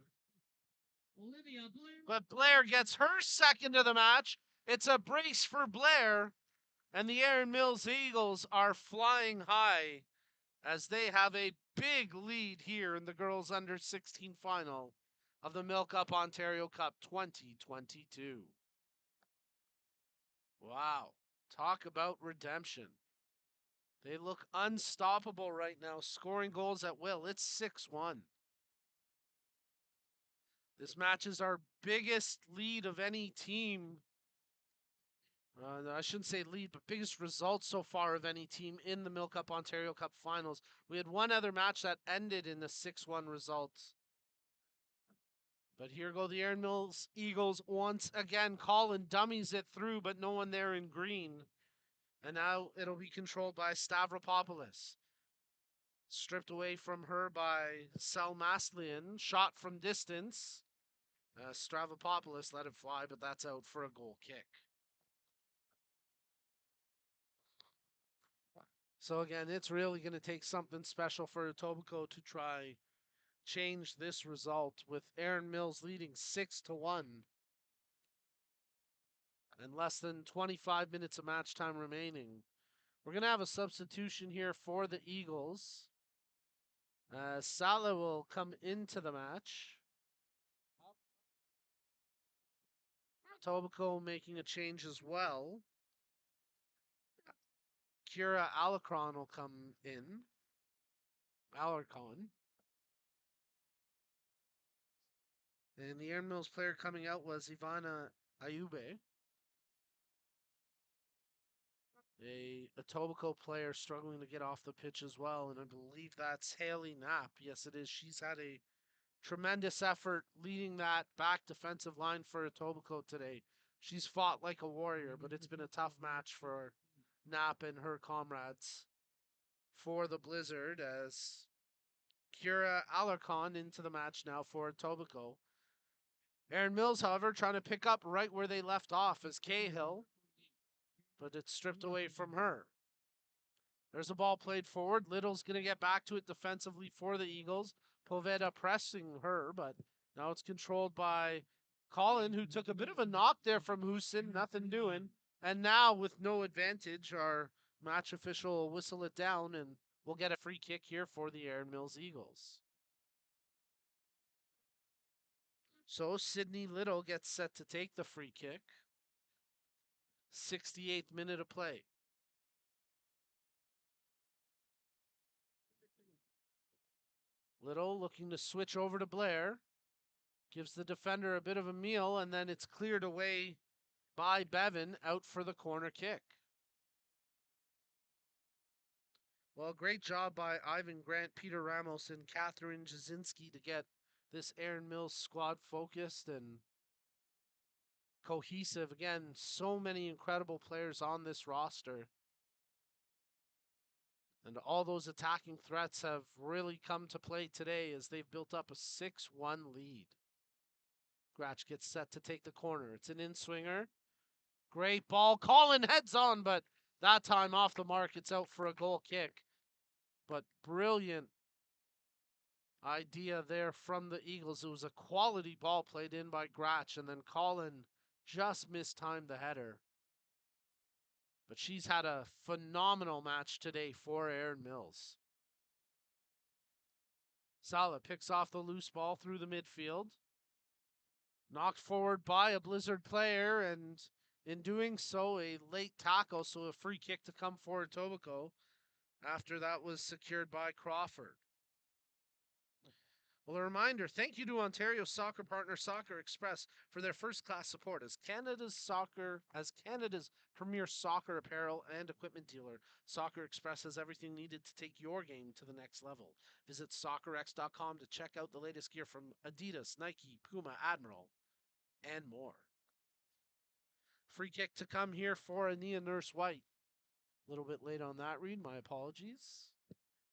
Olivia Blair. But Blair gets her second of the match. It's a brace for Blair. And the Erin Mills Eagles are flying high as they have a big lead here in the girls under 16 final of the MilkUP Ontario Cup 2022. Wow. Talk about redemption. They look unstoppable right now, scoring goals at will. It's 6-1. This match is our biggest lead of any team. I shouldn't say lead, but biggest result so far of any team in the MilkUP Ontario Cup finals. We had one other match that ended in a 6-1 result. But here go the Erin Mills Eagles once again. Collin dummies it through, but no one there in green. And now it'll be controlled by Stavropoulos. Stripped away from her by Selmaslian. Shot from distance. Stavropoulos let it fly, but that's out for a goal kick. So again, it's really going to take something special for Etobicoke to try change this result, with Erin Mills leading 6-1. And less than 25 minutes of match time remaining. We're going to have a substitution here for the Eagles. Salah will come into the match. Etobicoke making a change as well. Kira Alarcon will come in. Alarcon. And the Erin Mills player coming out was Ivana Ayube. A Etobicoke player struggling to get off the pitch as well, and I believe that's Haley Knapp. Yes, it is. She's had a tremendous effort leading that back defensive line for Etobicoke today. She's fought like a warrior, but it's been a tough match for Knapp and her comrades for the Blizzard, as Kira Alarcon into the match now for Etobicoke. Aaron Mills, however, trying to pick up right where they left off as Cahill, but it's stripped away from her. There's a ball played forward. Little's going to get back to it defensively for the Eagles. Poveda pressing her, but now it's controlled by Colin, who took a bit of a knock there from Houston, nothing doing. And now, with no advantage, our match official will whistle it down, and we'll get a free kick here for the Aaron Mills Eagles. So Sydney Little gets set to take the free kick. 68th minute of play. Little looking to switch over to Blair. Gives the defender a bit of a meal, and then it's cleared away by Bevan out for the corner kick. Well, great job by Ivan Grant, Peter Ramos, and Catherine Jasinski to get this Aaron Mills squad focused and cohesive. Again, so many incredible players on this roster. And all those attacking threats have really come to play today as they've built up a 6-1 lead. Gratch gets set to take the corner. It's an in-swinger. Great ball. Colin heads on, but that time off the mark. It's out for a goal kick. But brilliant idea there from the Eagles. It was a quality ball played in by Gratch, and then Colin just mistimed the header. But she's had a phenomenal match today for Aaron Mills. Sala picks off the loose ball through the midfield. Knocked forward by a Blizzard player, and in doing so, a late tackle, so a free kick to come for Etobicoke after that was secured by Crawford. Well, a reminder, thank you to Ontario soccer partner Soccer Express for their first-class support as Canada's premier soccer apparel and equipment dealer. Soccer Express has everything needed to take your game to the next level. Visit soccerx.com to check out the latest gear from Adidas, Nike, Puma, Admiral, and more. Free kick to come here for Ania Nurse White. A little bit late on that read, my apologies.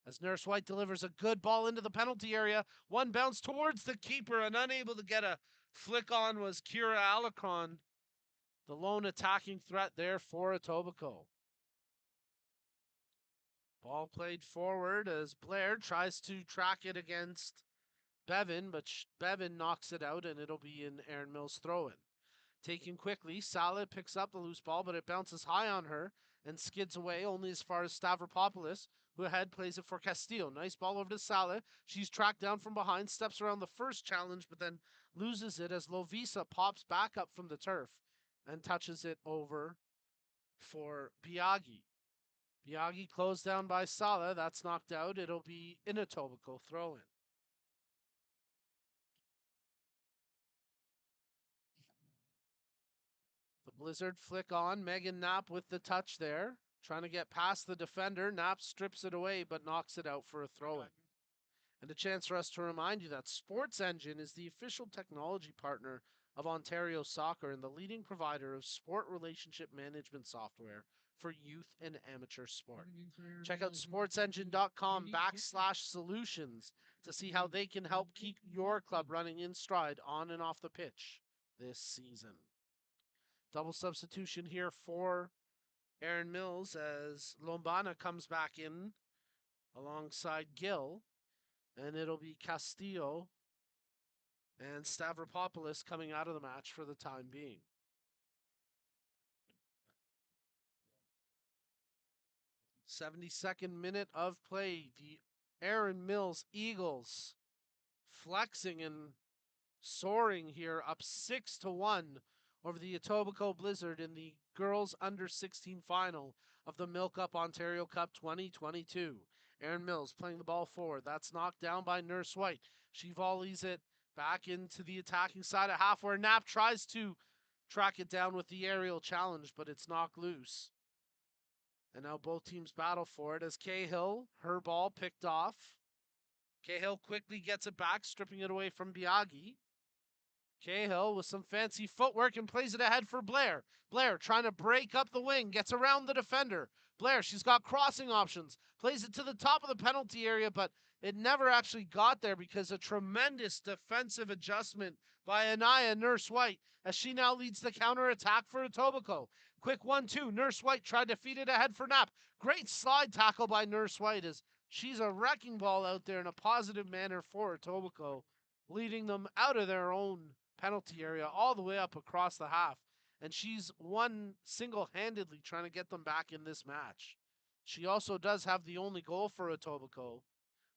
As Nurse White delivers a good ball into the penalty area. One bounce towards the keeper, and unable to get a flick on was Kira Alarcon. The lone attacking threat there for Etobicoke. Ball played forward as Blair tries to track it against Bevan, but Bevan knocks it out, and it'll be an Aaron Mills throw-in. Taken quickly, Saleh picks up the loose ball, but it bounces high on her and skids away only as far as Stavropoulos, who ahead plays it for Castillo. Nice ball over to Saleh. She's tracked down from behind, steps around the first challenge, but then loses it as Lovisa pops back up from the turf and touches it over for Biagi. Biagi closed down by Saleh. That's knocked out. It'll be an Etobicoke throw-in. The Blizzard flick on. Megan Knapp with the touch there. Trying to get past the defender. Knapp strips it away but knocks it out for a throw-in. And a chance for us to remind you that Sports Engine is the official technology partner of Ontario Soccer and the leading provider of sport relationship management software for youth and amateur sport. Check out sportsengine.com/solutions to see how they can help keep your club running in stride on and off the pitch this season. Double substitution here for Aaron Mills as Lombana comes back in alongside Gill. And it'll be Castillo and Stavropoulos coming out of the match for the time being. '72nd minute of play. The Aaron Mills Eagles flexing and soaring here, up 6-1 over the Etobicoke Blizzard in the girls under 16 final of the MilkUP Ontario Cup 2022. Aaron Mills playing the ball forward. That's knocked down by Nurse White. She volleys it back into the attacking side of half where Knapp tries to track it down with the aerial challenge, but it's knocked loose. And now both teams battle for it as Cahill, her ball picked off. Cahill quickly gets it back, stripping it away from Biagi. Cahill with some fancy footwork and plays it ahead for Blair. Blair trying to break up the wing, gets around the defender. Blair, she's got crossing options, plays it to the top of the penalty area, but it never actually got there because a tremendous defensive adjustment by Anaya Nurse White as she now leads the counterattack for Etobicoke. Quick 1-2. Nurse White tried to feed it ahead for Knapp. Great slide tackle by Nurse White as she's a wrecking ball out there in a positive manner for Etobicoke, leading them out of their own penalty area all the way up across the half. And she's won single-handedly trying to get them back in this match. She also does have the only goal for Etobicoke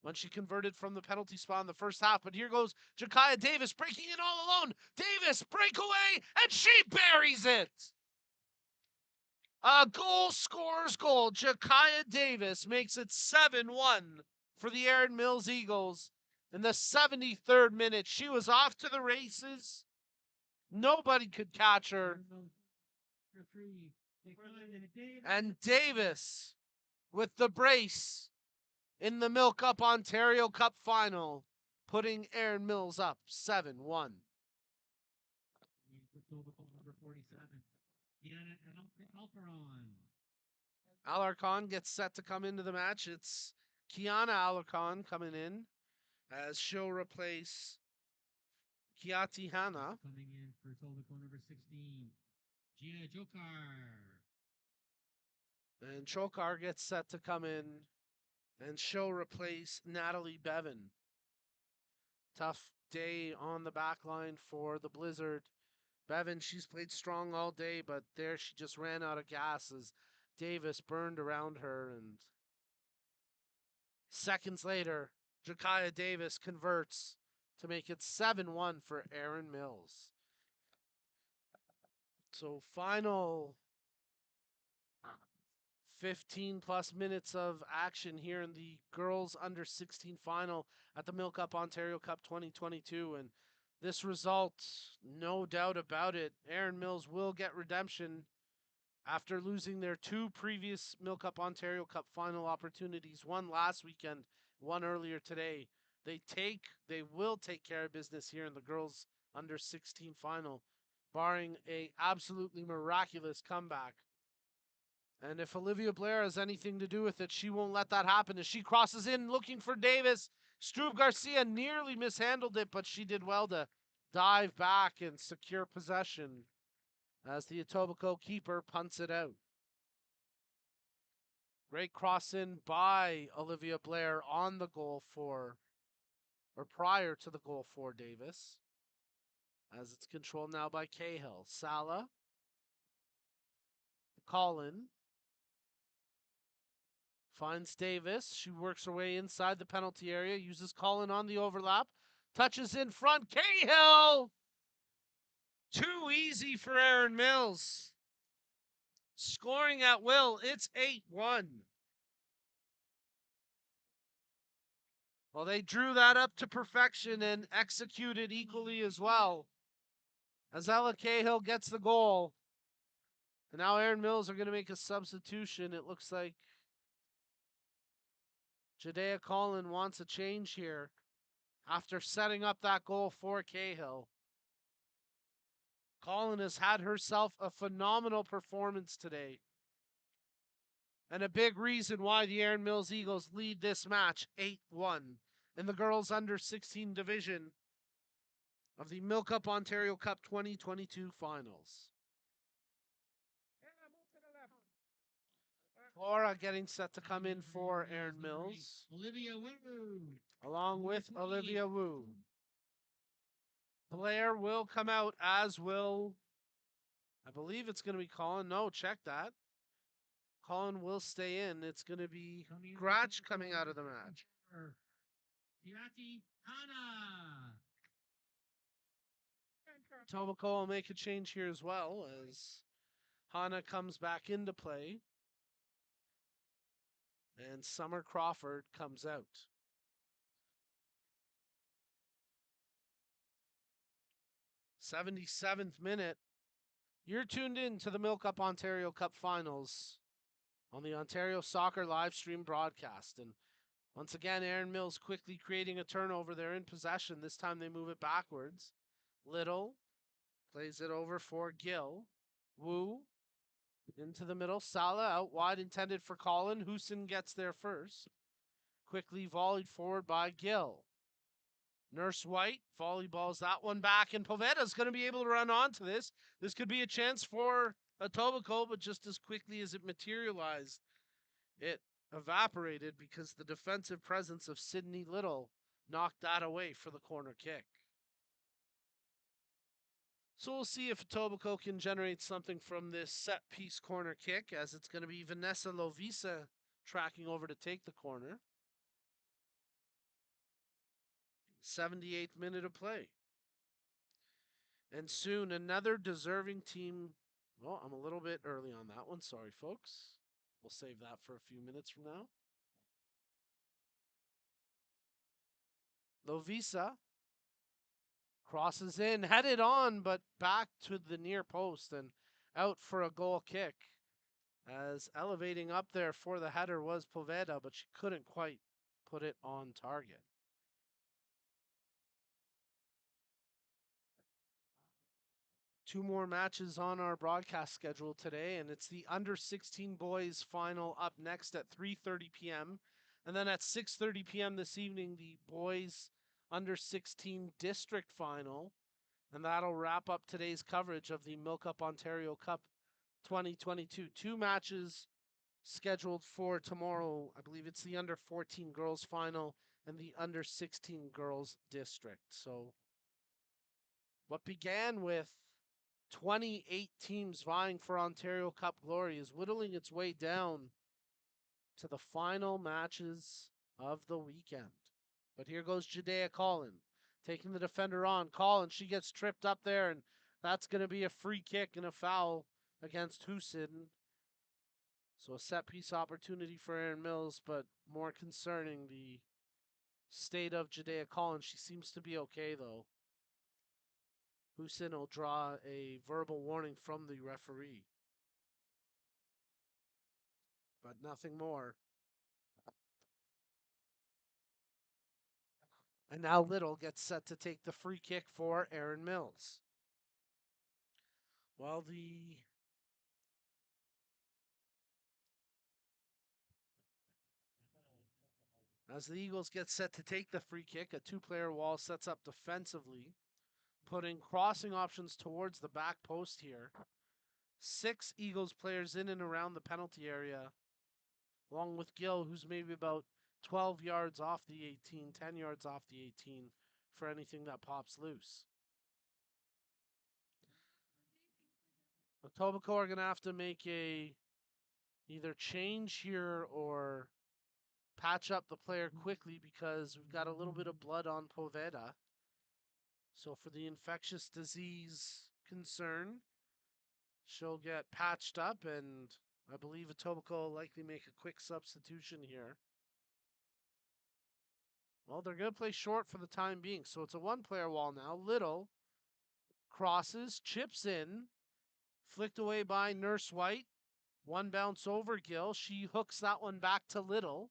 when she converted from the penalty spot in the first half. But here goes Jakaya Davis breaking in all alone. Davis breakaway, and she buries it. A goal scores goal. Jakaya Davis makes it 7-1 for the Erin Mills Eagles in the 73rd minute. She was off to the races. Nobody could catch her. And Davis with the brace in the MilkUP Ontario Cup final, putting Erin Mills up 7-1. Alarcon gets set to come into the match. It's Kiana Alarcon coming in as she'll replace Kiati Hana. Coming in for Etobicoke number 16, Gia Jokar. And Chokar gets set to come in and she'll replace Natalie Bevan. Tough day on the back line for the Blizzard. Bevan, she's played strong all day, but there she just ran out of gas as Davis burned around her. And seconds later, Jakaya Davis converts to make it 7-1 for Erin Mills. So final 15 plus minutes of action here in the girls under 16 final at the MilkUP Ontario Cup 2022. And this result, no doubt about it, Erin Mills will get redemption after losing their two previous MilkUP Ontario Cup final opportunities, one last weekend, one earlier today. They will take care of business here in the girls under 16 final, barring a absolutely miraculous comeback. And if Olivia Blair has anything to do with it, she won't let that happen as she crosses in looking for Davis. Struve Garcia nearly mishandled it, but she did well to dive back and secure possession as the Etobicoke keeper punts it out. Great cross in by Olivia Blair on the goal for, or prior to the goal for Davis, as it's controlled now by Cahill. Sala, Collin, finds Davis. She works her way inside the penalty area, uses Collin on the overlap, touches in front. Cahill! Too easy for Erin Mills. Scoring at will. It's 8-1. Well, they drew that up to perfection and executed equally as well. As Ella Cahill gets the goal. And now Erin Mills are going to make a substitution. It looks like Jadea Collin wants a change here after setting up that goal for Cahill. Collin has had herself a phenomenal performance today. And a big reason why the Erin Mills Eagles lead this match 8-1 in the girls under 16 division of the MilkUP Ontario Cup 2022 finals. Flora getting set to come in for Erin Mills. Olivia Wu. Along with Olivia Wu. Blair will come out, as will, I believe it's going to be Collin. No, check that. Collin will stay in. It's going to be Gratch coming out of the match. Kiati Hana. Etobicoke will make a change here as well as Hana comes back into play. And Summer Crawford comes out. 77th minute. You're tuned in to the MilkUP Ontario Cup Finals on the Ontario Soccer live stream broadcast. And once again, Erin Mills quickly creating a turnover. They're in possession. This time they move it backwards. Little plays it over for Gill. Wu into the middle. Sala out wide, intended for Collin. Houston gets there first. Quickly volleyed forward by Gill. Nurse White volleyballs that one back, and Poveda's going to be able to run onto this. This could be a chance for Etobicoke, but just as quickly as it materialized, it evaporated because the defensive presence of Sydney Little knocked that away for the corner kick. So we'll see if Etobicoke can generate something from this set piece corner kick, as it's going to be Vanessa Lovisa tracking over to take the corner. 78th minute of play. And soon another deserving team. Well, I'm a little bit early on that one. Sorry, folks. We'll save that for a few minutes from now. Lovisa crosses in, headed on, but back to the near post and out for a goal kick. As elevating up there for the header was Poveda, but she couldn't quite put it on target. Two more matches on our broadcast schedule today, and it's the under-16 boys final up next at 3:30 p.m. And then at 6:30 p.m. this evening, the boys under-16 district final. And that'll wrap up today's coverage of the MilkUP Ontario Cup 2022. Two matches scheduled for tomorrow. I believe it's the under-14 girls final and the under-16 girls district. So what began with 28 teams vying for Ontario Cup glory is whittling its way down to the final matches of the weekend. But here goes Judea Collin, taking the defender on. Collin, she gets tripped up there, and that's going to be a free kick and a foul against Husin. So a set-piece opportunity for Erin Mills, but more concerning, the state of Judea Collin. She seems to be okay, though. Husin will draw a verbal warning from the referee. But nothing more. And now Little gets set to take the free kick for Erin Mills. Well, as the Eagles get set to take the free kick, a two-player wall sets up defensively, putting crossing options towards the back post here. 6 Eagles players in and around the penalty area, along with Gill, who's maybe about 12 yards off the 18, 10 yards off the 18 for anything that pops loose. Etobicoke are going to have to make a either change here or patch up the player quickly, because we've got a little bit of blood on Poveda. So for the infectious disease concern, she'll get patched up, and I believe Etobicoke will likely make a quick substitution here. Well, they're going to play short for the time being, so it's a one-player wall now. Little crosses, chips in, flicked away by Nurse White. One bounce over Gill. She hooks that one back to Little.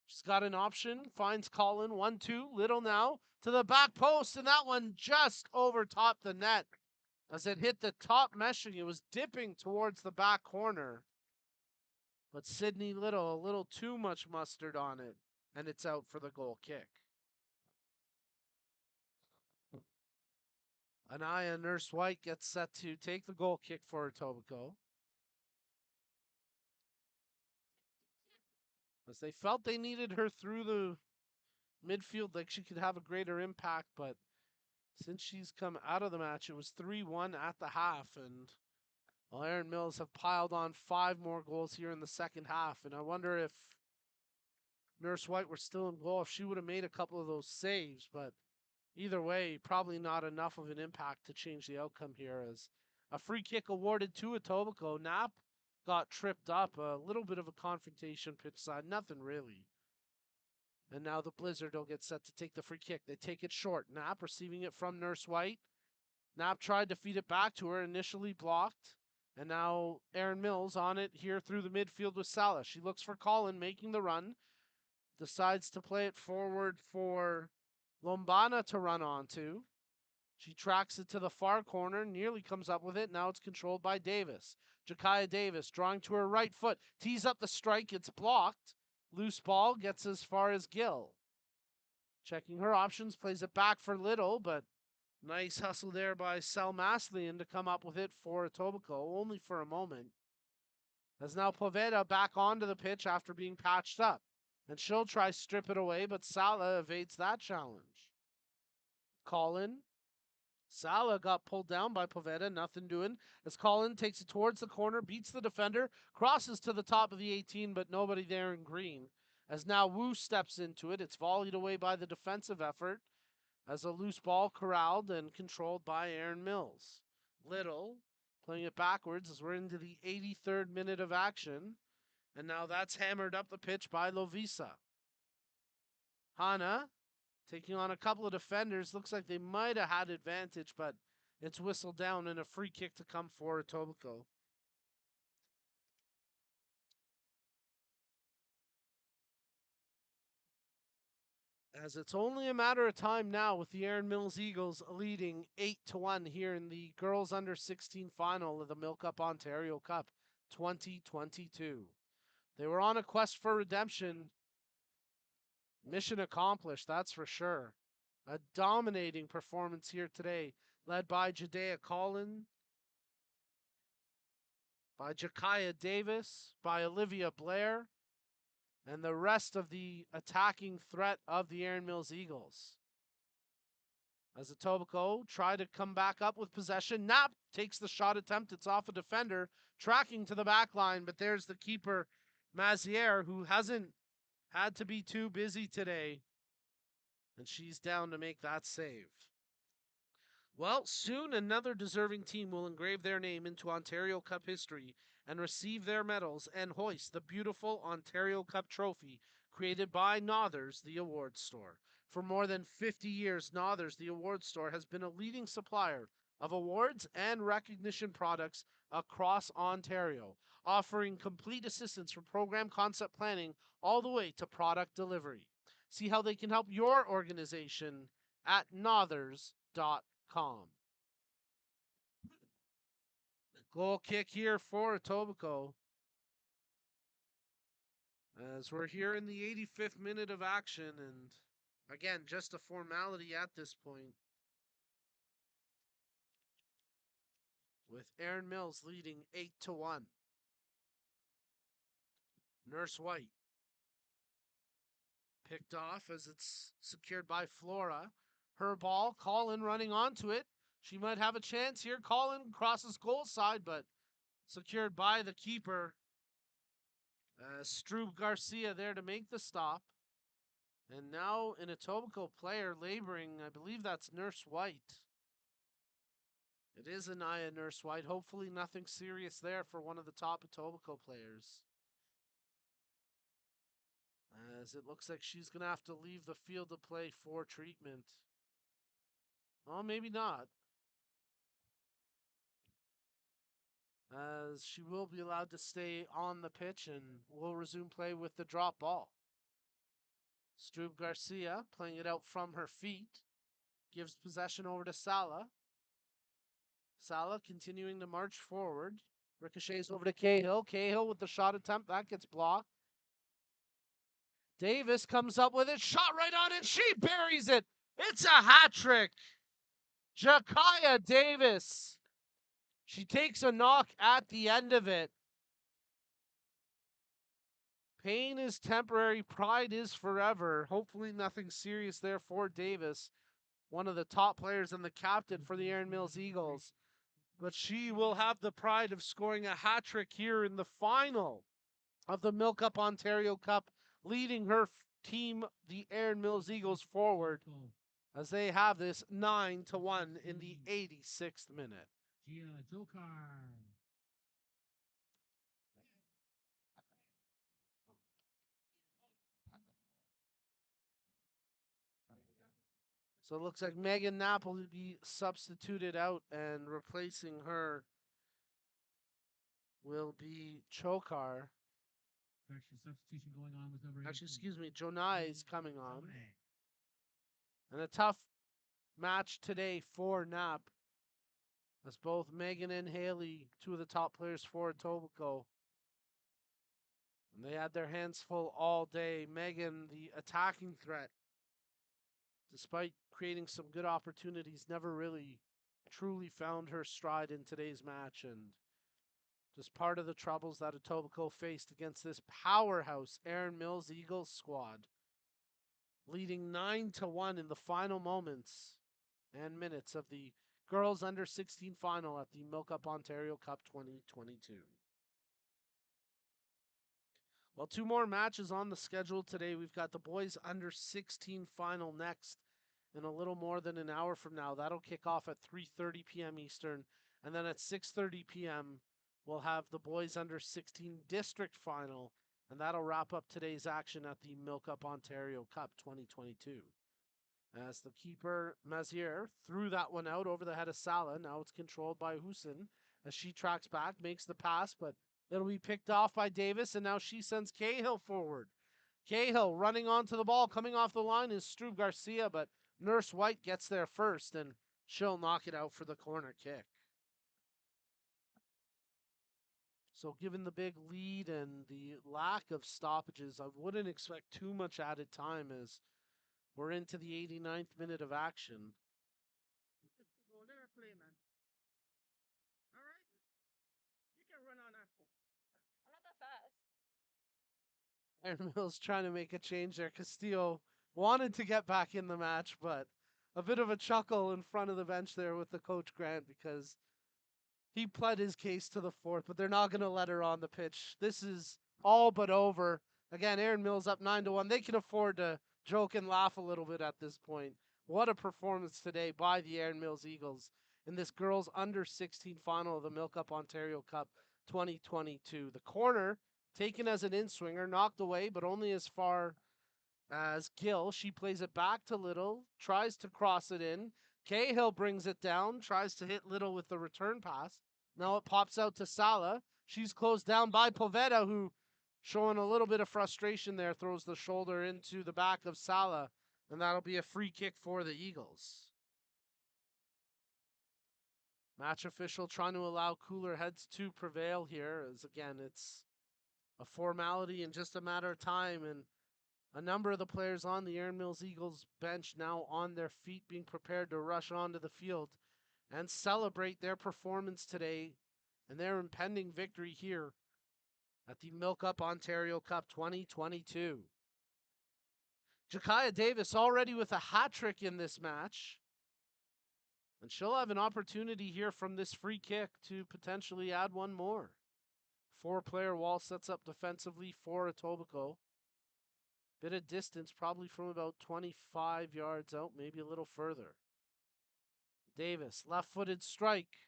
She's got an option, finds Collin, 1-2. Little now to the back post, and that one just over top the net. As it hit the top meshing, it was dipping towards the back corner. But Sydney Little, a little too much mustard on it, and it's out for the goal kick. Anaya Nurse White gets set to take the goal kick for Etobicoke, as they felt they needed her through the midfield, like she could have a greater impact, but since she's come out of the match, it was 3-1 at the half, and well, Erin Mills have piled on 5 more goals here in the second half, and I wonder if Nurse White were still in goal, if she would have made a couple of those saves, but either way, probably not enough of an impact to change the outcome here, as a free kick awarded to Etobicoke. Knapp got tripped up, a little bit of a confrontation pitch side, nothing really. And now the Blizzard will get set to take the free kick. They take it short. Knapp receiving it from Nurse White. Knapp tried to feed it back to her, initially blocked. And now Erin Mills on it here through the midfield with Salah. She looks for Collin, making the run. Decides to play it forward for Lombana to run onto. She tracks it to the far corner, nearly comes up with it. Now it's controlled by Davis. Jakaya Davis drawing to her right foot. Tees up the strike. It's blocked. Loose ball gets as far as Gill. Checking her options, plays it back for Little, but nice hustle there by Salmaslian to come up with it for Etobicoke, only for a moment. As now Poveda back onto the pitch after being patched up. And she'll try strip it away, but Salah evades that challenge. Colin. Salah got pulled down by Poveda, nothing doing. As Colin takes it towards the corner, beats the defender, crosses to the top of the 18, but nobody there in green. As now Wu steps into it, it's volleyed away by the defensive effort as a loose ball corralled and controlled by Aaron Mills. Little playing it backwards as we're into the 83rd minute of action. And now that's hammered up the pitch by Lovisa. Hana taking on a couple of defenders. Looks like they might have had advantage, but it's whistled down and a free kick to come for Etobicoke. As it's only a matter of time now with the Aaron Mills Eagles leading 8-1 here in the girls under 16 final of the MilkUP Ontario Cup 2022. They were on a quest for redemption. Mission accomplished, that's for sure. A dominating performance here today, led by Jadea Collin, by Jakaya Davis, by Olivia Blair, and the rest of the attacking threat of the Aaron Mills Eagles. As Etobicoke try to come back up with possession, Knapp takes the shot attempt. It's off a defender, tracking to the back line, but there's the keeper, Maziere, who hasn't had to be too busy today. And she's down to make that save. Well, soon another deserving team will engrave their name into Ontario Cup history and receive their medals and hoist the beautiful Ontario Cup trophy created by Nothers, the awards store. For more than 50 years, Nothers, the awards store, has been a leading supplier of awards and recognition products across Ontario, offering complete assistance from program concept planning all the way to product delivery. See how they can help your organization at nothers.com. Goal kick here for Etobicoke. As we're here in the 85th minute of action, and again, just a formality at this point. With Aaron Mills leading 8-1. Nurse White picked off as it's secured by Flora. Her ball, Colin running onto it. She might have a chance here. Colin crosses goal side, but secured by the keeper. Strub Garcia there to make the stop. And now an Etobicoke player laboring. I believe that's Nurse White. It is Anaya Nurse White. Hopefully nothing serious there for one of the top Etobicoke players. As it looks like she's going to have to leave the field of play for treatment. Oh, maybe not. As she will be allowed to stay on the pitch and will resume play with the drop ball. Strub Garcia playing it out from her feet. Gives possession over to Salah. Salah continuing to march forward. Ricochets over to Cahill. Cahill with the shot attempt. That gets blocked. Davis comes up with it. Shot right on it. She buries it. It's a hat trick. Jakaya Davis. She takes a knock at the end of it. Pain is temporary. Pride is forever. Hopefully nothing serious there for Davis. One of the top players and the captain for the Aaron Mills Eagles. But she will have the pride of scoring a hat trick here in the final of the MilkUP Ontario Cup, leading her team, the Aaron Mills Eagles, forward as they have this 9-1 in the 86th minute. So it looks like Megan Knapp will be substituted out, and replacing her will be Chokar. Substitution going on with number Actually, excuse me, Jonai is coming on. And a tough match today for Knapp, as both Megan and Haley, two of the top players for Etobicoke, And they had their hands full all day. Megan, the attacking threat, despite creating some good opportunities, never really truly found her stride in today's match. And just part of the troubles that Etobicoke faced against this powerhouse Erin Mills Eagles squad, leading 9-1 in the final moments and minutes of the girls under 16 final at the MilkUP Ontario Cup 2022. Well, two more matches on the schedule today. We've got the boys under 16 final next in a little more than an hour from now. That'll kick off at 3:30 p.m. Eastern. And then at 6:30 p.m., we'll have the boys under 16 district final. And that'll wrap up today's action at the MilkUP Ontario Cup 2022. As the keeper, Mazier, threw that one out over the head of Salah. Now it's controlled by Hussein as she tracks back, makes the pass, but it'll be picked off by Davis, and now she sends Cahill forward. Cahill running onto the ball, coming off the line is Struve Garcia, but Nurse White gets there first, and she'll knock it out for the corner kick. So given the big lead and the lack of stoppages, I wouldn't expect too much added time as we're into the 89th minute of action. Go there, play, man. All right. You can run on that. I'm not that fast. Aaron Mills trying to make a change there. Castillo wanted to get back in the match, but a bit of a chuckle in front of the bench there with the coach Grant because he pled his case to the fourth, but they're not going to let her on the pitch. This is all but over. Again, Aaron Mills up 9-1. They can afford to joke and laugh a little bit at this point. What a performance today by the Aaron Mills Eagles in this girls under 16 final of the MilkUP Ontario Cup 2022. The corner taken as an in-swinger, knocked away, but only as far as Gill. She plays it back to Little, tries to cross it in. Cahill brings it down, tries to hit Little with the return pass. Now it pops out to Salah. She's closed down by Poveda, who, showing a little bit of frustration there, throws the shoulder into the back of Salah, and that'll be a free kick for the Eagles. Match official trying to allow cooler heads to prevail here, as again, it's a formality in just a matter of time, and a number of the players on the Aaron Mills Eagles bench now on their feet, being prepared to rush onto the field and celebrate their performance today and their impending victory here at the MilkUP Ontario Cup 2022. Jakaya Davis already with a hat trick in this match, and she'll have an opportunity here from this free kick to potentially add one more. Four-player wall sets up defensively for Etobicoke. Bit of distance, probably from about 25 yards out, maybe a little further. Davis, left-footed strike.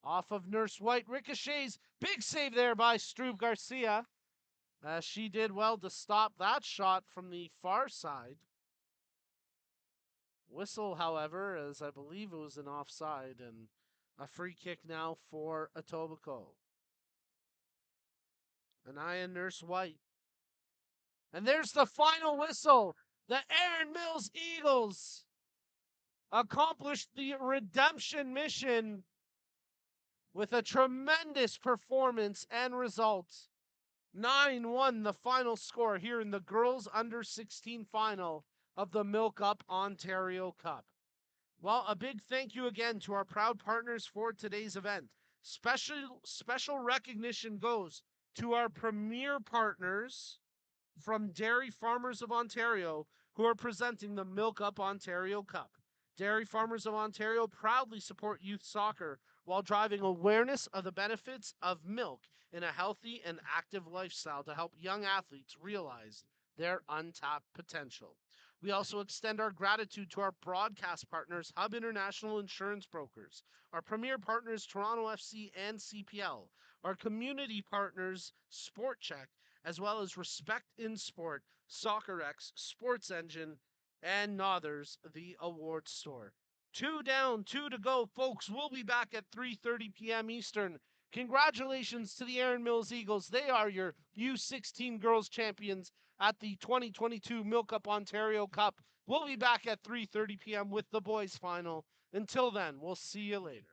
Off of Nurse White, ricochets. Big save there by Struve Garcia. She did well to stop that shot from the far side. Whistle, however, as I believe it was an offside, and a free kick now for Etobicoke. Anaya Nurse White. And there's the final whistle. The Aaron Mills Eagles accomplished the redemption mission with a tremendous performance and result. 9-1 the final score here in the girls under 16 final of the MilkUP Ontario Cup. Well, a big thank you again to our proud partners for today's event. Special recognition goes to our premier partners from Dairy Farmers of Ontario, who are presenting the MilkUP Ontario Cup. Dairy Farmers of Ontario proudly support youth soccer while driving awareness of the benefits of milk in a healthy and active lifestyle to help young athletes realize their untapped potential. We also extend our gratitude to our broadcast partners, Hub International Insurance Brokers, our premier partners, Toronto FC and CPL, our community partners, Sport Check, as well as Respect in Sport, SoccerX, Sports Engine, and Nothers, the awards store. 2 down, 2 to go, folks. We'll be back at 3:30 p.m. Eastern. Congratulations to the Aaron Mills Eagles. They are your U16 girls champions at the 2022 MilkUP Ontario Cup. We'll be back at 3:30 p.m. with the boys final. Until then, we'll see you later.